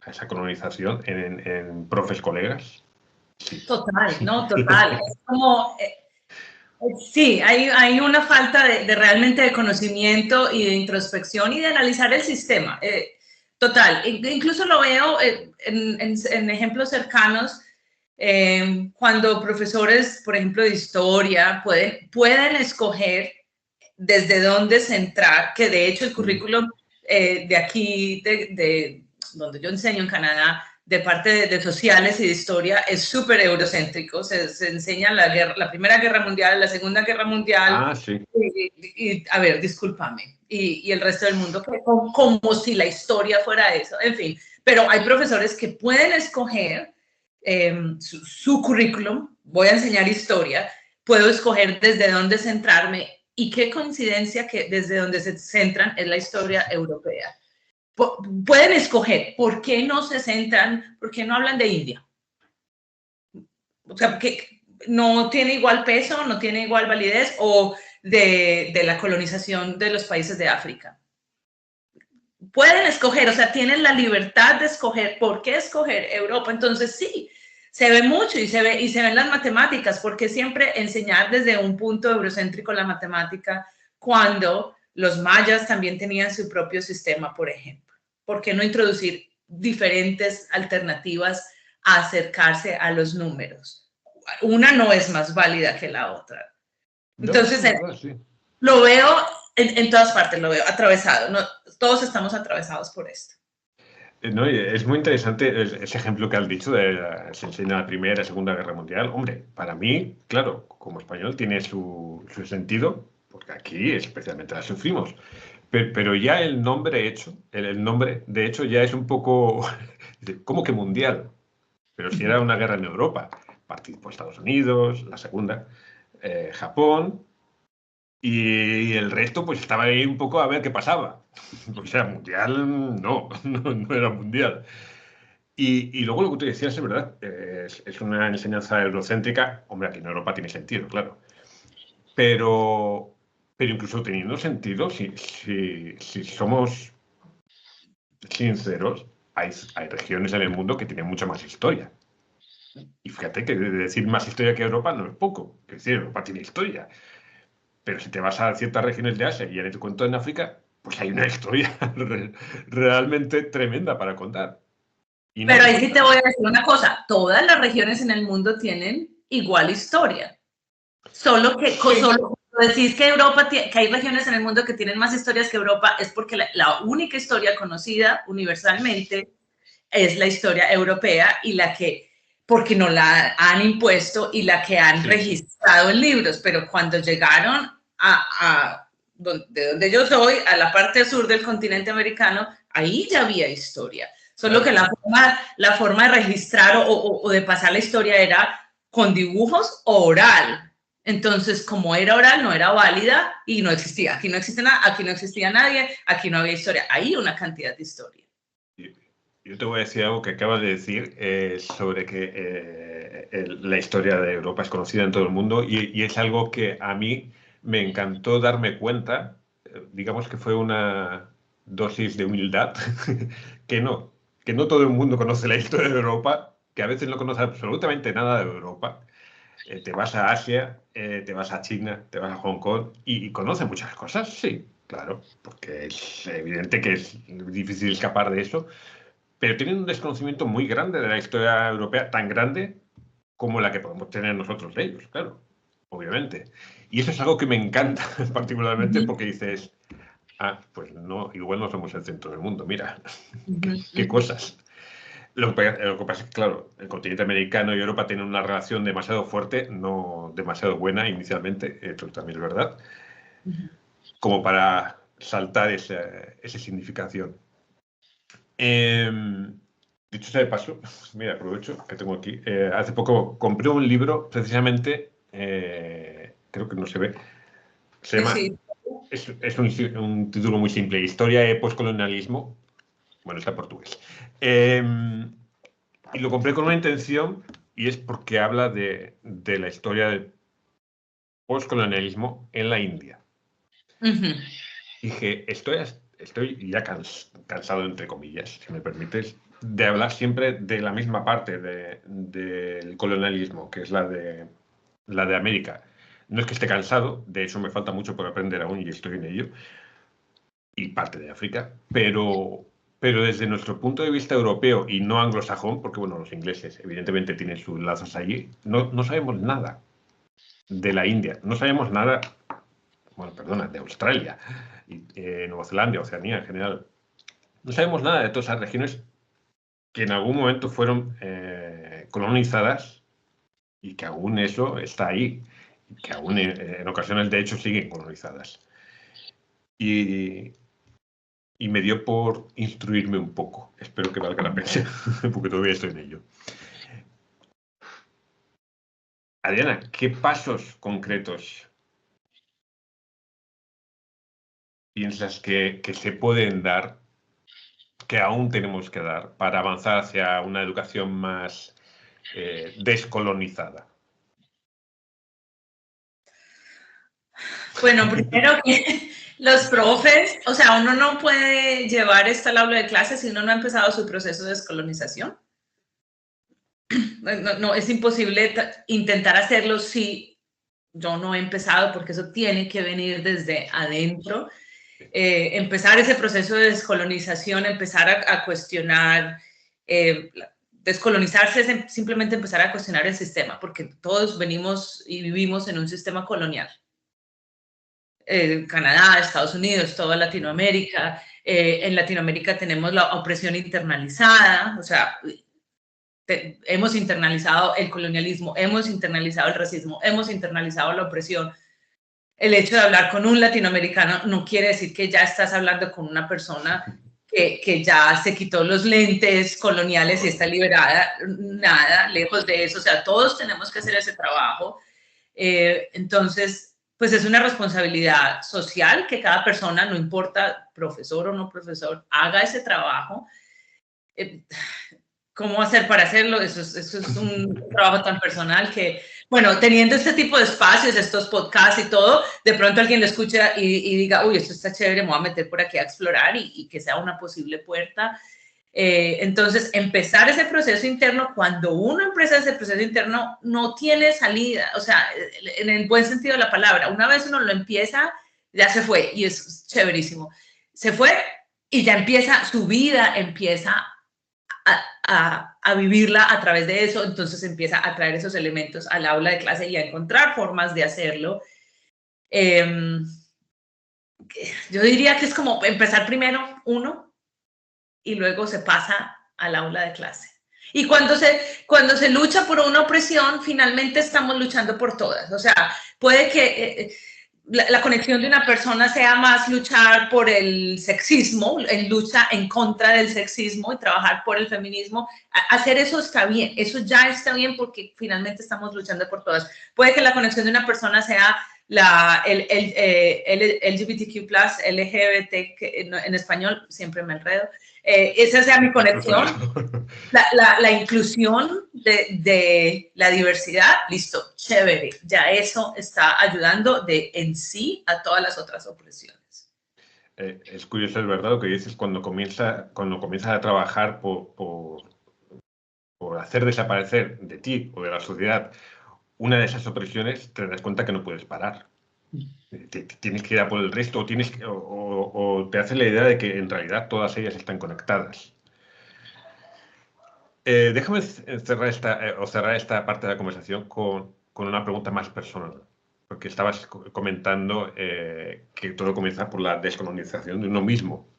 esa colonización en profes colegas? Sí. Total, ¿no? Total. Es como, sí, hay una falta de realmente de conocimiento y de introspección y de analizar el sistema. Total, incluso lo veo en ejemplos cercanos, cuando profesores, por ejemplo, de historia, pueden escoger desde dónde centrar, que de hecho el currículum de aquí, de donde yo enseño en Canadá, de parte de sociales y de historia, es súper eurocéntrico. Se enseña la Primera Guerra Mundial, la Segunda Guerra Mundial. Ah, sí. A ver, discúlpame. Y el resto del mundo, como si la historia fuera eso. En fin, pero hay profesores que pueden escoger su currículum. Voy a enseñar historia. Puedo escoger desde dónde centrarme. Y qué coincidencia que desde donde se centran es la historia europea. Pueden escoger, ¿por qué no se centran, por qué no hablan de India? O sea, que no tiene igual peso, no tiene igual validez, o de la colonización de los países de África. Pueden escoger, o sea, tienen la libertad de escoger. ¿Por qué escoger Europa? Entonces, sí, se ve mucho y se ven las matemáticas, porque siempre enseñar desde un punto eurocéntrico la matemática cuando los mayas también tenían su propio sistema, por ejemplo. ¿Por qué no introducir diferentes alternativas a acercarse a los números? Una no es más válida que la otra. Entonces, sí. Lo veo en todas partes, lo veo atravesado. No, todos estamos atravesados por esto. No, es muy interesante ese ejemplo que has dicho de se enseña la Primera y Segunda Guerra Mundial. Hombre, para mí, claro, como español tiene su sentido, porque aquí especialmente la sufrimos. Pero ya el nombre hecho, el nombre de hecho ya es un poco, ¿cómo que mundial? Pero si era una guerra en Europa, participó Estados Unidos, la Segunda, Japón, y el resto pues estaba ahí un poco a ver qué pasaba. O sea, mundial no era mundial. Y luego lo que tú decías es verdad, es una enseñanza eurocéntrica. Hombre, aquí en Europa tiene sentido, claro. Pero incluso teniendo sentido, si somos sinceros, hay regiones en el mundo que tienen mucha más historia. Y fíjate que decir más historia que Europa no es poco. Es decir, Europa tiene historia. Pero si te vas a ciertas regiones de Asia y en el cuento en África, pues hay una historia realmente tremenda para contar. No, pero ahí sí te voy a decir una cosa, todas las regiones en el mundo tienen igual historia. Solo que solo decís que Europa, que hay regiones en el mundo que tienen más historias que Europa, es porque la única historia conocida universalmente es la historia europea y la que, porque no la han impuesto y la que han registrado en libros, pero cuando llegaron de donde yo soy, a la parte sur del continente americano, ahí ya había historia. Solo que la forma de registrar o de pasar la historia era con dibujos o oral. Entonces, como era oral, no era válida y no existía. Aquí no existe nada, aquí no existía nadie, aquí no había historia. Hay una cantidad de historia. Yo te voy a decir algo que acabas de decir sobre que la historia de Europa es conocida en todo el mundo y es algo que a mí me encantó darme cuenta, digamos que fue una dosis de humildad, que no todo el mundo conoce la historia de Europa, que a veces no conoce absolutamente nada de Europa Te vas a Asia, te vas a China, te vas a Hong Kong y conoces muchas cosas, sí, claro, porque es evidente que es difícil escapar de eso, pero tienen un desconocimiento muy grande de la historia europea, tan grande como la que podemos tener nosotros de ellos, claro, obviamente. Y eso es algo que me encanta particularmente Ujú, porque dices, pues no, igual no somos el centro del mundo, mira, ujú, qué ujú. cosas. Lo que pasa es que, claro, el continente americano y Europa tienen una relación demasiado fuerte, no demasiado buena inicialmente, esto también es verdad, Ujú. como para saltar esa significación. Eh, Dicho sea de paso, mira, aprovecho que tengo aquí. Hace poco compré un libro, precisamente, creo que no se ve, se Sí, llama, sí. es un título muy simple, Historia y Postcolonialismo. Bueno, está en portugués. Eh, y lo compré con una intención y es porque habla de la historia del postcolonialismo en la India. Ujú. Dije, estoy ya cansado, entre comillas, si me permites, de hablar siempre de la misma parte del colonialismo, que es la de América. No es que esté cansado, de eso me falta mucho por aprender aún y estoy en ello, y parte de África, pero desde nuestro punto de vista europeo y no anglosajón, porque bueno, los ingleses evidentemente tienen sus lazos allí, no sabemos nada de la India, no sabemos nada, bueno, perdona, de Australia, y, Nueva Zelanda, Oceanía en general. No sabemos nada de todas esas regiones que en algún momento fueron colonizadas y que aún eso está ahí, y que aún en ocasiones de hecho siguen colonizadas. Y, y me dio por instruirme un poco. Espero que valga la pena, porque todavía estoy en ello. Adriana, ¿qué pasos concretos piensas que se pueden dar, que aún tenemos que dar, para avanzar hacia una educación más descolonizada? Bueno, primero que los profes, o sea, uno no puede llevar esto al aula de clases si uno no ha empezado su proceso de descolonización. No, es imposible intentar hacerlo si yo no he empezado, porque eso tiene que venir desde adentro. Empezar ese proceso de descolonización, empezar a cuestionar, descolonizarse es simplemente empezar a cuestionar el sistema, porque todos venimos y vivimos en un sistema colonial. Canadá, Estados Unidos, toda Latinoamérica. En Latinoamérica tenemos la opresión internalizada, o sea, hemos internalizado el colonialismo, hemos internalizado el racismo, hemos internalizado la opresión. El hecho de hablar con un latinoamericano no quiere decir que ya estás hablando con una persona que ya se quitó los lentes coloniales y está liberada, nada, lejos de eso, o sea, todos tenemos que hacer ese trabajo. Entonces, pues es una responsabilidad social que cada persona, no importa profesor o no profesor, haga ese trabajo. ¿Cómo hacer para hacerlo? Eso es un trabajo tan personal que, bueno, teniendo este tipo de espacios, estos podcasts y todo, de pronto alguien lo escucha y diga, uy, esto está chévere, me voy a meter por aquí a explorar y que sea una posible puerta. Entonces, empezar ese proceso interno, cuando uno empieza ese proceso interno, no tiene salida, o sea, en el buen sentido de la palabra, una vez uno lo empieza, ya se fue y es chéverísimo. Se fue y ya empieza, su vida empieza a vivirla a través de eso, entonces empieza a traer esos elementos al aula de clase y a encontrar formas de hacerlo. Eh, yo diría que es como empezar primero uno y luego se pasa al aula de clase. Y cuando se lucha por una opresión, finalmente estamos luchando por todas. O sea, puede que la conexión de una persona sea más luchar por el sexismo, en lucha en contra del sexismo y trabajar por el feminismo. Hacer eso está bien, eso ya está bien porque finalmente estamos luchando por todas. Puede que la conexión de una persona sea el LGBTQ+, LGBT, en español siempre me enredo. Esa sea mi conexión. La inclusión de la diversidad, listo, chévere, ya eso está ayudando en sí a todas las otras opresiones. Es curioso, es verdad, lo que dices cuando comienzas a trabajar por hacer desaparecer de ti o de la sociedad una de esas opresiones te das cuenta que no puedes parar. Tienes que ir a por el resto o te hace la idea de que en realidad todas ellas están conectadas. Déjame cerrar esta parte de la conversación con una pregunta más personal, porque estabas comentando que todo comienza por la descolonización de uno mismo.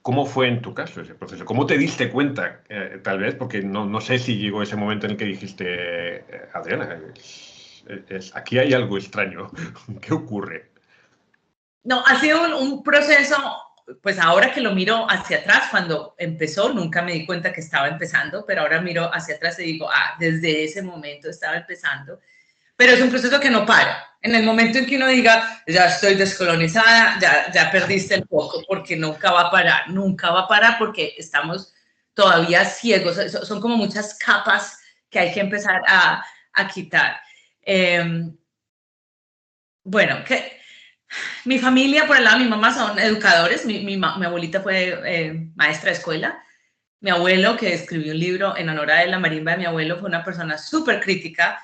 ¿Cómo fue en tu caso ese proceso? ¿Cómo te diste cuenta? Tal vez, porque no sé si llegó ese momento en el que dijiste, Adriana, aquí hay algo extraño. ¿Qué ocurre? No, ha sido un proceso, pues ahora que lo miro hacia atrás, cuando empezó, nunca me di cuenta que estaba empezando, pero ahora miro hacia atrás y digo, desde ese momento estaba empezando. Pero es un proceso que no para. En el momento en que uno diga, ya estoy descolonizada, ya perdiste el foco, porque nunca va a parar porque estamos todavía ciegos. Son como muchas capas que hay que empezar a quitar. Bueno, mi familia, por el lado de mi mamá, son educadores. Mi abuelita fue maestra de escuela. Mi abuelo, que escribió un libro en honor a él, La marimba de mi abuelo, fue una persona súper crítica,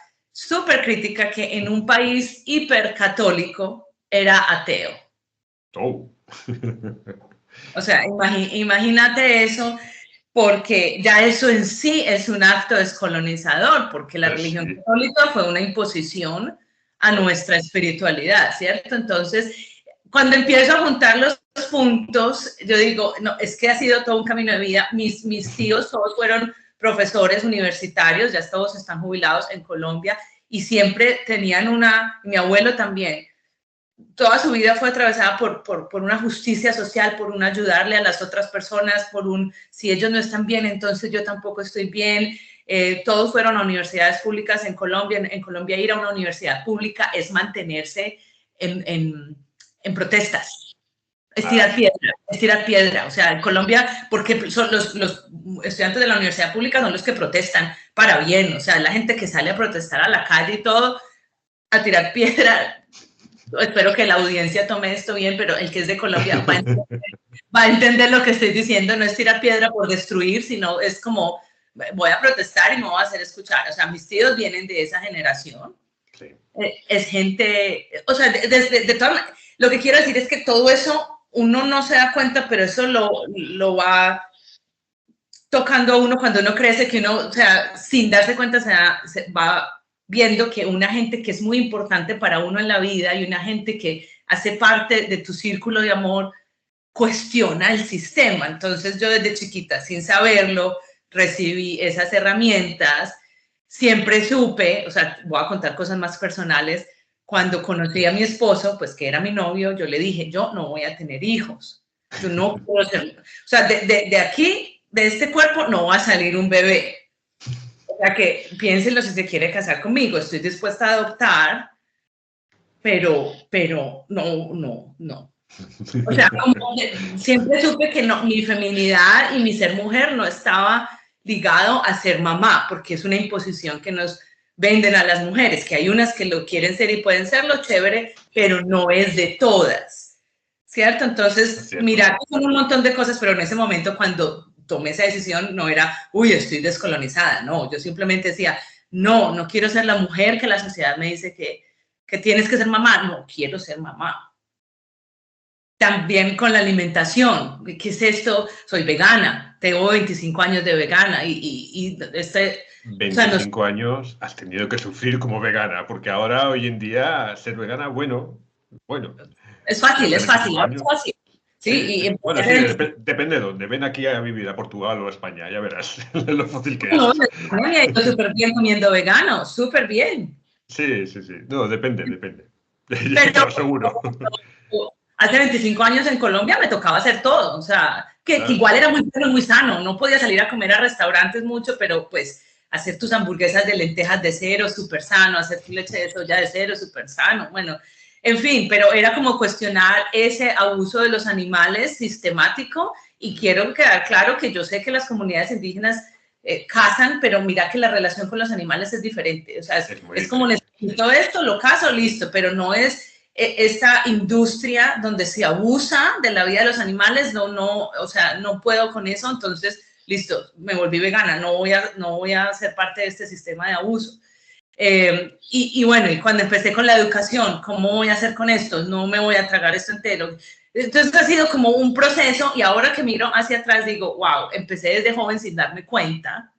que en un país hipercatólico era ateo. Oh. O sea, imagínate eso, porque ya eso en sí es un acto descolonizador, porque la religión católica fue una imposición a nuestra espiritualidad, ¿cierto? Entonces, cuando empiezo a juntar los puntos, yo digo, no, es que ha sido todo un camino de vida. Mis tíos todos fueron profesores universitarios, ya todos están jubilados en Colombia, y siempre tenían mi abuelo también, toda su vida fue atravesada por una justicia social, por un ayudarle a las otras personas, si ellos no están bien, entonces yo tampoco estoy bien. Todos fueron a universidades públicas en Colombia. En Colombia ir a una universidad pública es mantenerse en protestas. Estirar piedra. O sea, en Colombia, porque son los estudiantes de la universidad pública son los que protestan para bien. O sea, la gente que sale a protestar a la calle y todo, a tirar piedra. Espero que la audiencia tome esto bien, pero el que es de Colombia va a entender lo que estoy diciendo. No es tirar piedra por destruir, sino es como voy a protestar y me voy a hacer escuchar. O sea, mis tíos vienen de esa generación. Sí. Es gente, o sea, de todas, lo que quiero decir es que todo eso uno no se da cuenta, pero eso lo va tocando a uno cuando uno crece, que uno, o sea, sin darse cuenta se va viendo que una gente que es muy importante para uno en la vida y una gente que hace parte de tu círculo de amor cuestiona el sistema. Entonces yo desde chiquita, sin saberlo, recibí esas herramientas. Siempre supe, o sea, voy a contar cosas más personales. Cuando conocí a mi esposo, pues que era mi novio, yo le dije, yo no voy a tener hijos. Yo no puedo ser, o sea, de aquí, de este cuerpo, no va a salir un bebé. O sea, que piénsenlo si se quiere casar conmigo. Estoy dispuesta a adoptar, pero no. O sea, como siempre supe que no, mi feminidad y mi ser mujer no estaba ligado a ser mamá, porque es una imposición que nos venden a las mujeres, que hay unas que lo quieren ser y pueden serlo, chévere, pero no es de todas, ¿cierto? Entonces, mira, son un montón de cosas, pero en ese momento cuando tomé esa decisión no era, uy, estoy descolonizada, no, yo simplemente decía, no quiero ser la mujer que la sociedad me dice que tienes que ser mamá, no quiero ser mamá. También con la alimentación. ¿Qué es esto? Soy vegana. Tengo 25 años de vegana 25 años has tenido que sufrir como vegana, porque ahora, hoy en día, ser vegana, bueno. Es fácil. Sí, bueno, sí, depende de dónde. Ven aquí a vivir a Portugal o a España, ya verás lo fácil que es. No, me ha ido súper bien comiendo vegano, súper bien. Sí. No, depende. Pero seguro. Hace 25 años en Colombia me tocaba hacer todo, o sea, que igual era muy sano, no podía salir a comer a restaurantes mucho, pero pues hacer tus hamburguesas de lentejas de cero, súper sano, hacer tu leche de soya de cero, súper sano, bueno, en fin, pero era como cuestionar ese abuso de los animales sistemático y quiero quedar claro que yo sé que las comunidades indígenas cazan, pero mira que la relación con los animales es diferente, o sea, es como necesito esto, lo cazo, listo, pero no es esta industria donde se abusa de la vida de los animales, o sea, no puedo con eso, entonces, listo, me volví vegana, no voy a ser parte de este sistema de abuso. Y bueno, y cuando empecé con la educación, ¿cómo voy a hacer con esto? No me voy a tragar esto entero. Entonces ha sido como un proceso y ahora que miro hacia atrás digo, wow, empecé desde joven sin darme cuenta,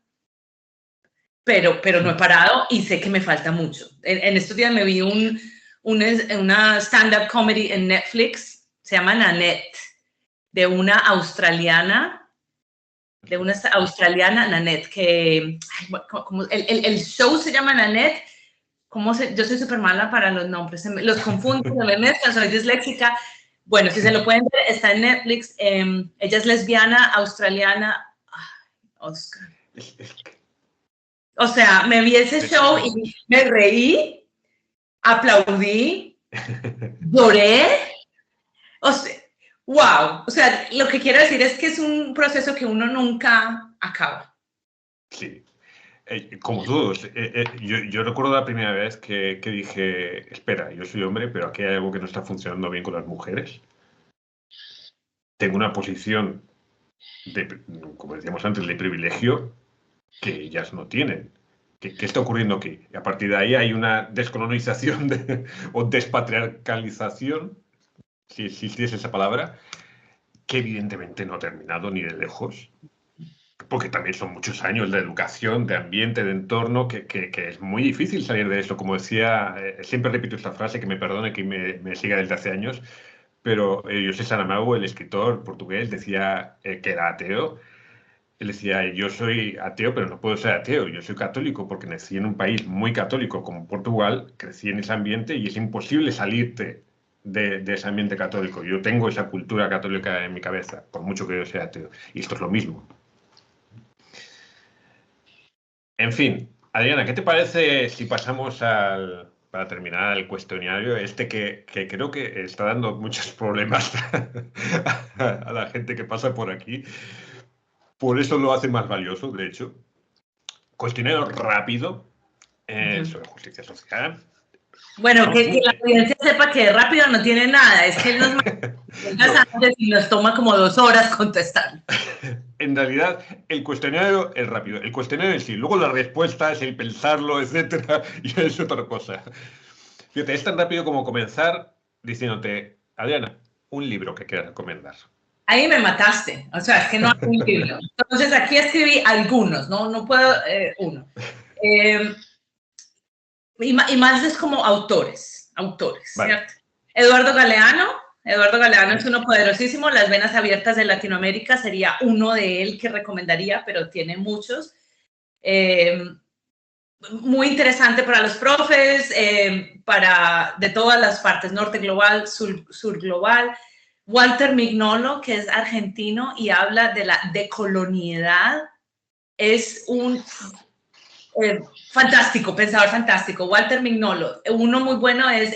pero no he parado y sé que me falta mucho. En estos días me vi una stand-up comedy en Netflix, se llama Nanette, de una australiana, Nanette, que como el show se llama Nanette. Yo soy súper mala para los nombres, los confundo, se me mezclan, soy disléxica. Bueno, si se lo pueden ver, está en Netflix. Ella es lesbiana, australiana. Oscar. O sea, me vi ese show y me reí, aplaudí, lloré. O sea, wow. O sea, lo que quiero decir es que es un proceso que uno nunca acaba. Sí. Como todos. Yo recuerdo la primera vez que dije, espera, yo soy hombre, pero aquí hay algo que no está funcionando bien con las mujeres. Tengo una posición, como decíamos antes, de privilegio que ellas no tienen. ¿Qué está ocurriendo aquí? Y a partir de ahí hay una descolonización o despatriarcalización, si existiese esa palabra, que evidentemente no ha terminado ni de lejos. Porque también son muchos años de educación, de ambiente, de entorno, que es muy difícil salir de eso. Como decía, siempre repito esta frase, que me perdone que me siga desde hace años, pero José Saramago, el escritor portugués, decía que era ateo. Él decía, yo soy ateo, pero no puedo ser ateo. Yo soy católico porque nací en un país muy católico como Portugal, crecí en ese ambiente y es imposible salirte de ese ambiente católico. Yo tengo esa cultura católica en mi cabeza, por mucho que yo sea ateo. Y esto es lo mismo. En fin, Adriana, ¿qué te parece si pasamos para terminar el cuestionario que creo que está dando muchos problemas a la gente que pasa por aquí? Por eso lo hace más valioso, de hecho. Cuestionario rápido sobre justicia social. Bueno, que la audiencia sepa que rápido no tiene nada, es que él nos manda antes y nos toma como 2 horas contestar. En realidad, el cuestionario es rápido. El cuestionario en sí, luego las respuestas, el pensarlo, etcétera, y es otra cosa. Fíjate, es tan rápido como comenzar diciéndote, Adriana, un libro que quieras recomendar. Ahí me mataste, o sea, es que no hay un libro. Entonces aquí escribí algunos, no puedo uno. Y más es como autores, vale. ¿Cierto? Eduardo Galeano es uno poderosísimo. Las venas abiertas de Latinoamérica sería uno de él que recomendaría, pero tiene muchos. Muy interesante para los profes, de todas las partes, norte global, sur global. Walter Mignolo, que es argentino y habla de la decolonialidad, es un fantástico, pensador fantástico. Walter Mignolo. Uno muy bueno es,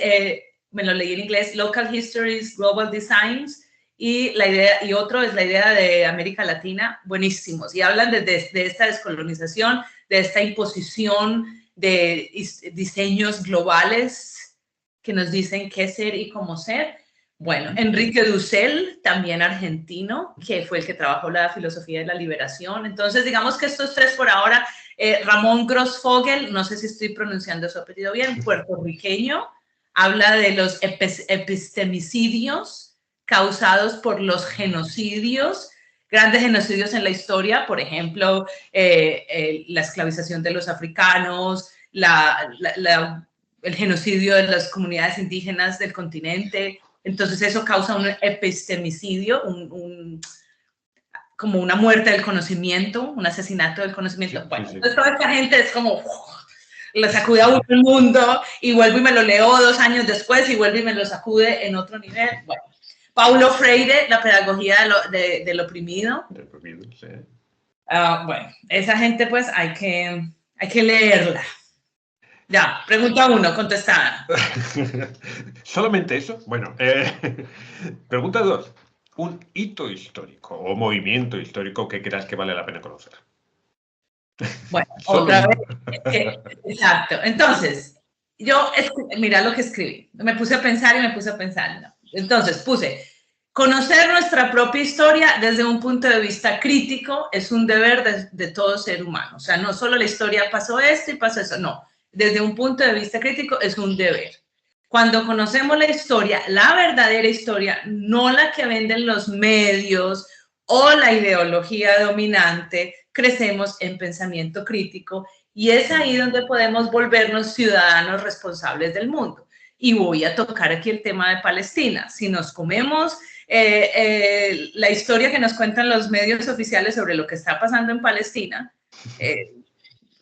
me lo leí en inglés, Local Histories, Global Designs, y otro es la idea de América Latina, buenísimos. Y hablan de esta descolonización, de esta imposición de diseños globales que nos dicen qué ser y cómo ser. Bueno, Enrique Dussel, también argentino, que fue el que trabajó la filosofía de la liberación. Entonces, digamos que estos 3 por ahora. Ramón Grossfogel, no sé si estoy pronunciando su apellido bien, puertorriqueño, habla de los epistemicidios causados por los genocidios, grandes genocidios en la historia, por ejemplo, la esclavización de los africanos, el genocidio de las comunidades indígenas del continente. Entonces eso causa un epistemicidio, como una muerte del conocimiento, un asesinato del conocimiento. Sí, bueno, sí. Entonces toda esta gente es como, le sacude a uno el mundo y vuelvo y me lo leo 2 años después y vuelvo y me lo sacude en otro nivel. Bueno, Paulo Freire, la pedagogía del oprimido. Del oprimido, sí. Bueno, esa gente pues hay que leerla. Ya, pregunta 1, contestada. ¿Solamente eso? Bueno, pregunta 2. Un hito histórico o movimiento histórico que creas que vale la pena conocer. Bueno, otra vez. Exacto. Entonces, mira lo que escribí. Me puse a pensar. No. Entonces, puse, conocer nuestra propia historia desde un punto de vista crítico es un deber de todo ser humano. O sea, no solo la historia pasó esto y pasó eso, no. desde un punto de vista crítico, es un deber. Cuando conocemos la verdadera historia, no la que venden los medios o la ideología dominante, crecemos en pensamiento crítico y es ahí donde podemos volvernos ciudadanos responsables del mundo. Y voy a tocar aquí el tema de Palestina. Si nos comemos la historia que nos cuentan los medios oficiales sobre lo que está pasando en Palestina,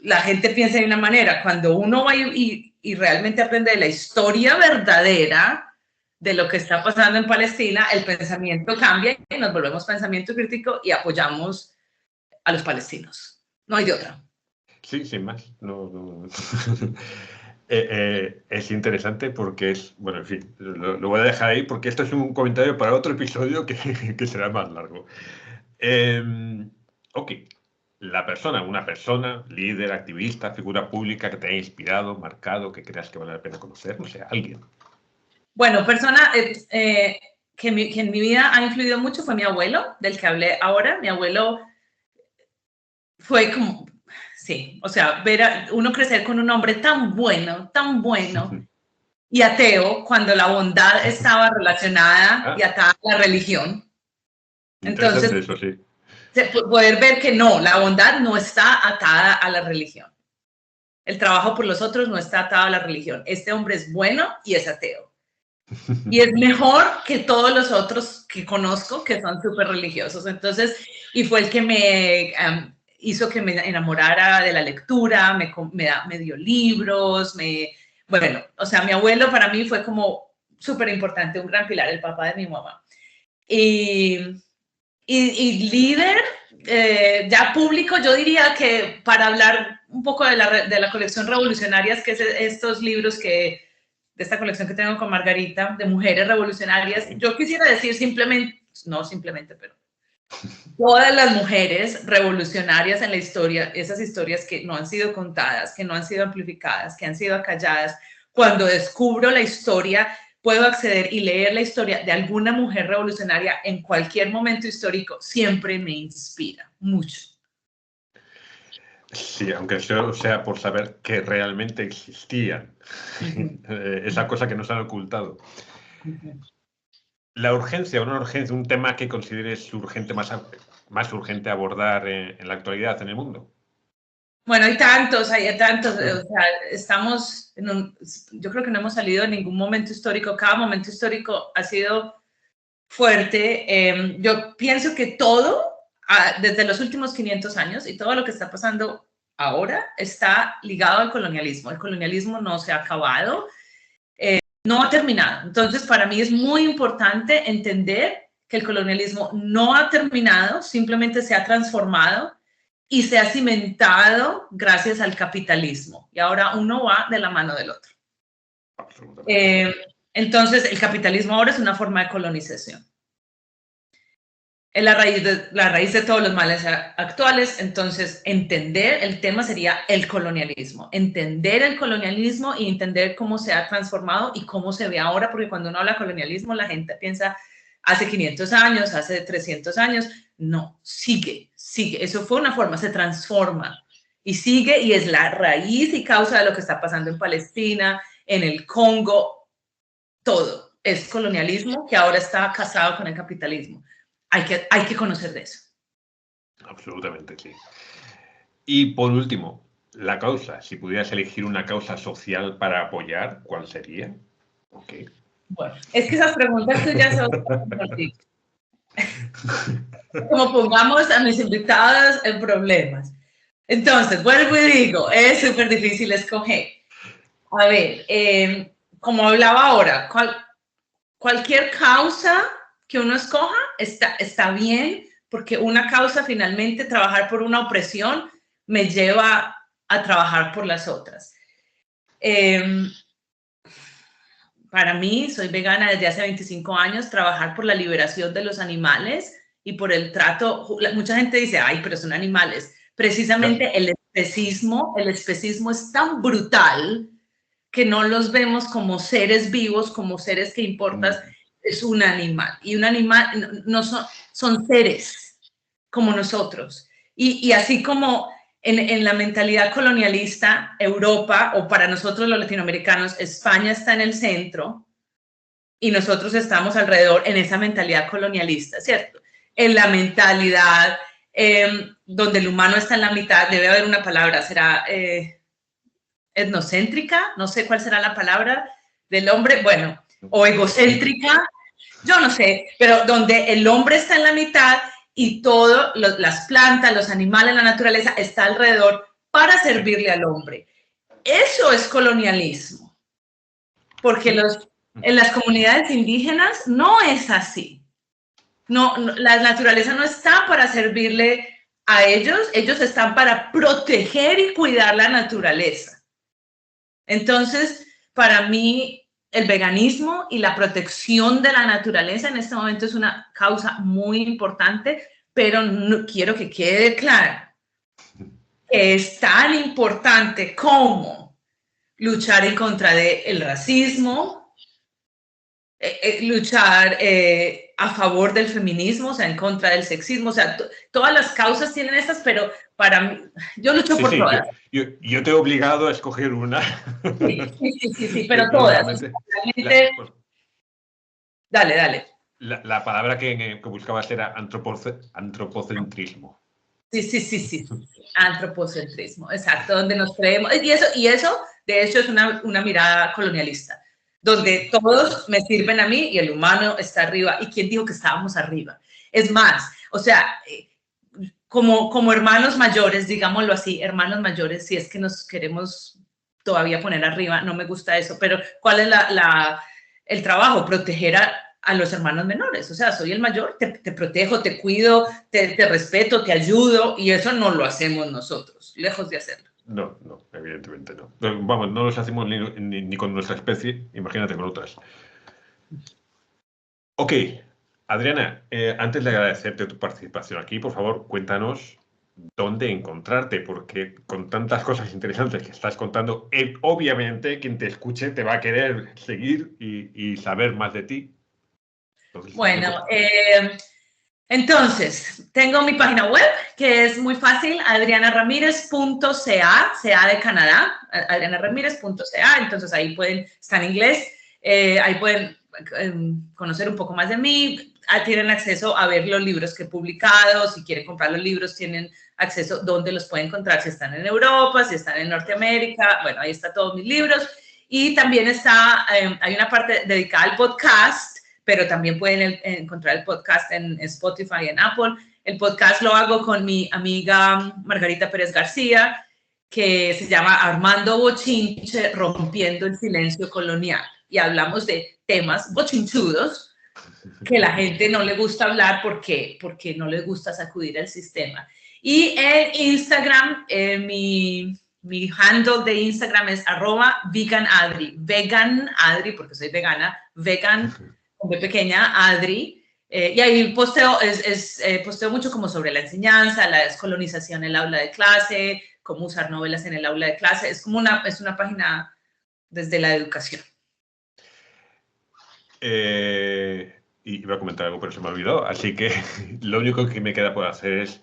la gente piensa de una manera. Cuando uno va y realmente aprende de la historia verdadera de lo que está pasando en Palestina, el pensamiento cambia y nos volvemos pensamiento crítico y apoyamos a los palestinos. No hay de otra. Sí, sin más. No. Es interesante porque es, bueno, en fin, lo voy a dejar ahí porque esto es un comentario para otro episodio que será más largo. Ok, una persona, líder, activista, figura pública que te haya inspirado, marcado, que creas que vale la pena conocer, no sé, alguien. Bueno, persona que en mi vida ha influido mucho fue mi abuelo, del que hablé ahora. Mi abuelo fue como, sí, o sea, ver a uno crecer con un hombre tan bueno y ateo, cuando la bondad estaba relacionada y atada a la religión. Entonces, eso sí. Poder ver que no, la bondad no está atada a la religión. El trabajo por los otros no está atado a la religión. Este hombre es bueno y es ateo. Y es mejor que todos los otros que conozco que son súper religiosos. Entonces, y fue el que me hizo que me enamorara de la lectura, me dio libros, bueno, o sea, mi abuelo para mí fue como súper importante, un gran pilar, el papá de mi mamá. Y líder, ya público, yo diría que para hablar un poco de la colección Revolucionarias, que es estos libros de esta colección que tengo con Margarita, de mujeres revolucionarias, yo quisiera decir pero todas las mujeres revolucionarias en la historia, esas historias que no han sido contadas, que no han sido amplificadas, que han sido acalladas, cuando descubro la historia, puedo acceder y leer la historia de alguna mujer revolucionaria en cualquier momento histórico, siempre me inspira mucho. Sí, aunque solo sea por saber que realmente existían. Esa cosa que nos han ocultado. La urgencia, un tema que consideres urgente, más urgente abordar en la actualidad en el mundo. Bueno, hay tantos, o sea, estamos yo creo que no hemos salido de ningún momento histórico, cada momento histórico ha sido fuerte. Yo pienso que todo, desde los últimos 500 años y todo lo que está pasando ahora está ligado al colonialismo. El colonialismo no se ha acabado, no ha terminado. Entonces, para mí es muy importante entender que el colonialismo no ha terminado, simplemente se ha transformado y se ha cimentado gracias al capitalismo. Y ahora uno va de la mano del otro. Entonces, el capitalismo ahora es una forma de colonización. Es la raíz de todos los males actuales. Entonces, entender el tema sería el colonialismo. Entender el colonialismo y entender cómo se ha transformado y cómo se ve ahora, porque cuando uno habla de colonialismo, la gente piensa hace 500 años, hace 300 años. No, sigue. Eso fue una forma, se transforma y sigue y es la raíz y causa de lo que está pasando en Palestina, en el Congo, todo. Es colonialismo que ahora está casado con el capitalismo. Hay que conocer de eso. Absolutamente, sí. Y por último, la causa. Si pudieras elegir una causa social para apoyar, ¿cuál sería? Okay. Bueno, es que esas preguntas tuyas son como pongamos a mis invitados en problemas. Entonces, vuelvo y digo, es súper difícil escoger. A ver, como hablaba ahora, cualquier causa que uno escoja está bien, porque una causa finalmente, trabajar por una opresión, me lleva a trabajar por las otras. Para mí, soy vegana desde hace 25 años, trabajar por la liberación de los animales y por el trato. Mucha gente dice, ay, pero son animales. Precisamente el especismo es tan brutal que no los vemos como seres vivos, como seres que importan. Es un animal. Y un animal no son seres como nosotros. Y así como en la mentalidad colonialista, Europa, o para nosotros los latinoamericanos, España está en el centro y nosotros estamos alrededor en esa mentalidad colonialista, ¿cierto? En la mentalidad donde el humano está en la mitad, debe haber una palabra, será etnocéntrica, no sé cuál será la palabra del hombre, bueno, o egocéntrica, yo no sé, pero donde el hombre está en la mitad y todas las plantas, los animales, la naturaleza está alrededor para servirle al hombre. Eso es colonialismo, porque en las comunidades indígenas no es así. No, la naturaleza no está para servirle a ellos, ellos están para proteger y cuidar la naturaleza. Entonces, para mí, el veganismo y la protección de la naturaleza en este momento es una causa muy importante, pero no, quiero que quede claro que es tan importante como luchar en contra del racismo, luchar a favor del feminismo, o sea, en contra del sexismo, o sea, todas las causas tienen estas, pero para mí, yo lucho por todas. Yo te he obligado a escoger una. Sí, pero todas. Realmente, dale. La palabra que buscabas era antropocentrismo. Sí. Antropocentrismo, exacto, donde nos creemos. Y eso, de hecho, es una mirada colonialista, donde todos me sirven a mí y el humano está arriba. ¿Y quién dijo que estábamos arriba? Es más, o sea, como hermanos mayores, digámoslo así, hermanos mayores, si es que nos queremos todavía poner arriba, no me gusta eso, pero ¿cuál es el trabajo? Proteger a los hermanos menores, o sea, soy el mayor, te protejo, te cuido, te respeto, te ayudo, y eso no lo hacemos nosotros, lejos de hacerlo. No, evidentemente no. Vamos, no los hacemos ni con nuestra especie, imagínate con otras. Ok, Adriana, antes de agradecerte tu participación aquí, por favor, cuéntanos dónde encontrarte, porque con tantas cosas interesantes que estás contando, obviamente quien te escuche te va a querer seguir y saber más de ti. Entonces, bueno, entonces, tengo mi página web, que es muy fácil, adrianaramirez.ca, CA de Canadá, adrianaramirez.ca, entonces ahí está en inglés, ahí pueden conocer un poco más de mí, tienen acceso a ver los libros que he publicado, si quieren comprar los libros tienen acceso donde los pueden encontrar, si están en Europa, si están en Norteamérica, bueno, ahí están todos mis libros, y también hay una parte dedicada al podcast, pero también pueden encontrar el podcast en Spotify, en Apple. El podcast lo hago con mi amiga Margarita Pérez García, que se llama Armando Bochinche, Rompiendo el Silencio Colonial. Y hablamos de temas bochinchudos que la gente no le gusta hablar porque no le gusta sacudir el sistema. Y en Instagram, mi handle de Instagram es @veganadri, veganadri, porque soy vegana, vegan con B pequeña, Adri, y ahí posteo mucho como sobre la enseñanza, la descolonización en el aula de clase, cómo usar novelas en el aula de clase, es una página desde la educación. Y iba a comentar algo, pero se me olvidó, así que lo único que me queda por hacer es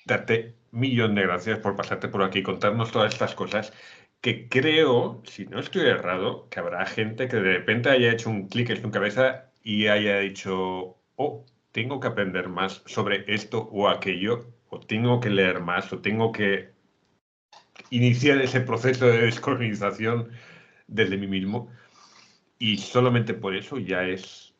darte millón de gracias por pasarte por aquí y contarnos todas estas cosas que creo, si no estoy errado, que habrá gente que de repente haya hecho un clic en su cabeza y haya dicho, oh, tengo que aprender más sobre esto o aquello, o tengo que leer más, o tengo que iniciar ese proceso de descolonización desde mí mismo. Y solamente por eso ya es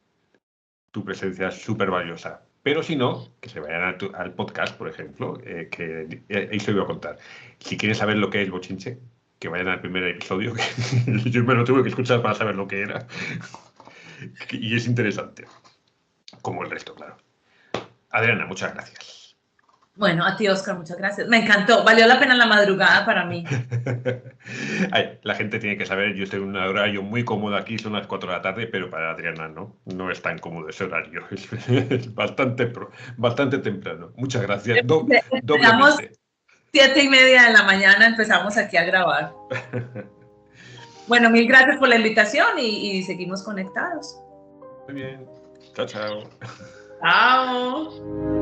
tu presencia súper valiosa. Pero si no, que se vayan al podcast, por ejemplo, que eso iba a contar. Si quieren saber lo que es bochinche, que vayan al primer episodio, que yo me lo tuve que escuchar para saber lo que era. Y es interesante, como el resto, claro. Adriana, muchas gracias. Bueno, a ti, Oscar, muchas gracias. Me encantó. Valió la pena la madrugada para mí. Ay, la gente tiene que saber, yo estoy en un horario muy cómodo aquí, son las 4 de la tarde, pero para Adriana no es tan cómodo ese horario. Es bastante temprano. Muchas gracias. Doblemente. 7:30 de la mañana empezamos aquí a grabar. Bueno, mil gracias por la invitación y seguimos conectados. Muy bien. Chao, chao. Chao.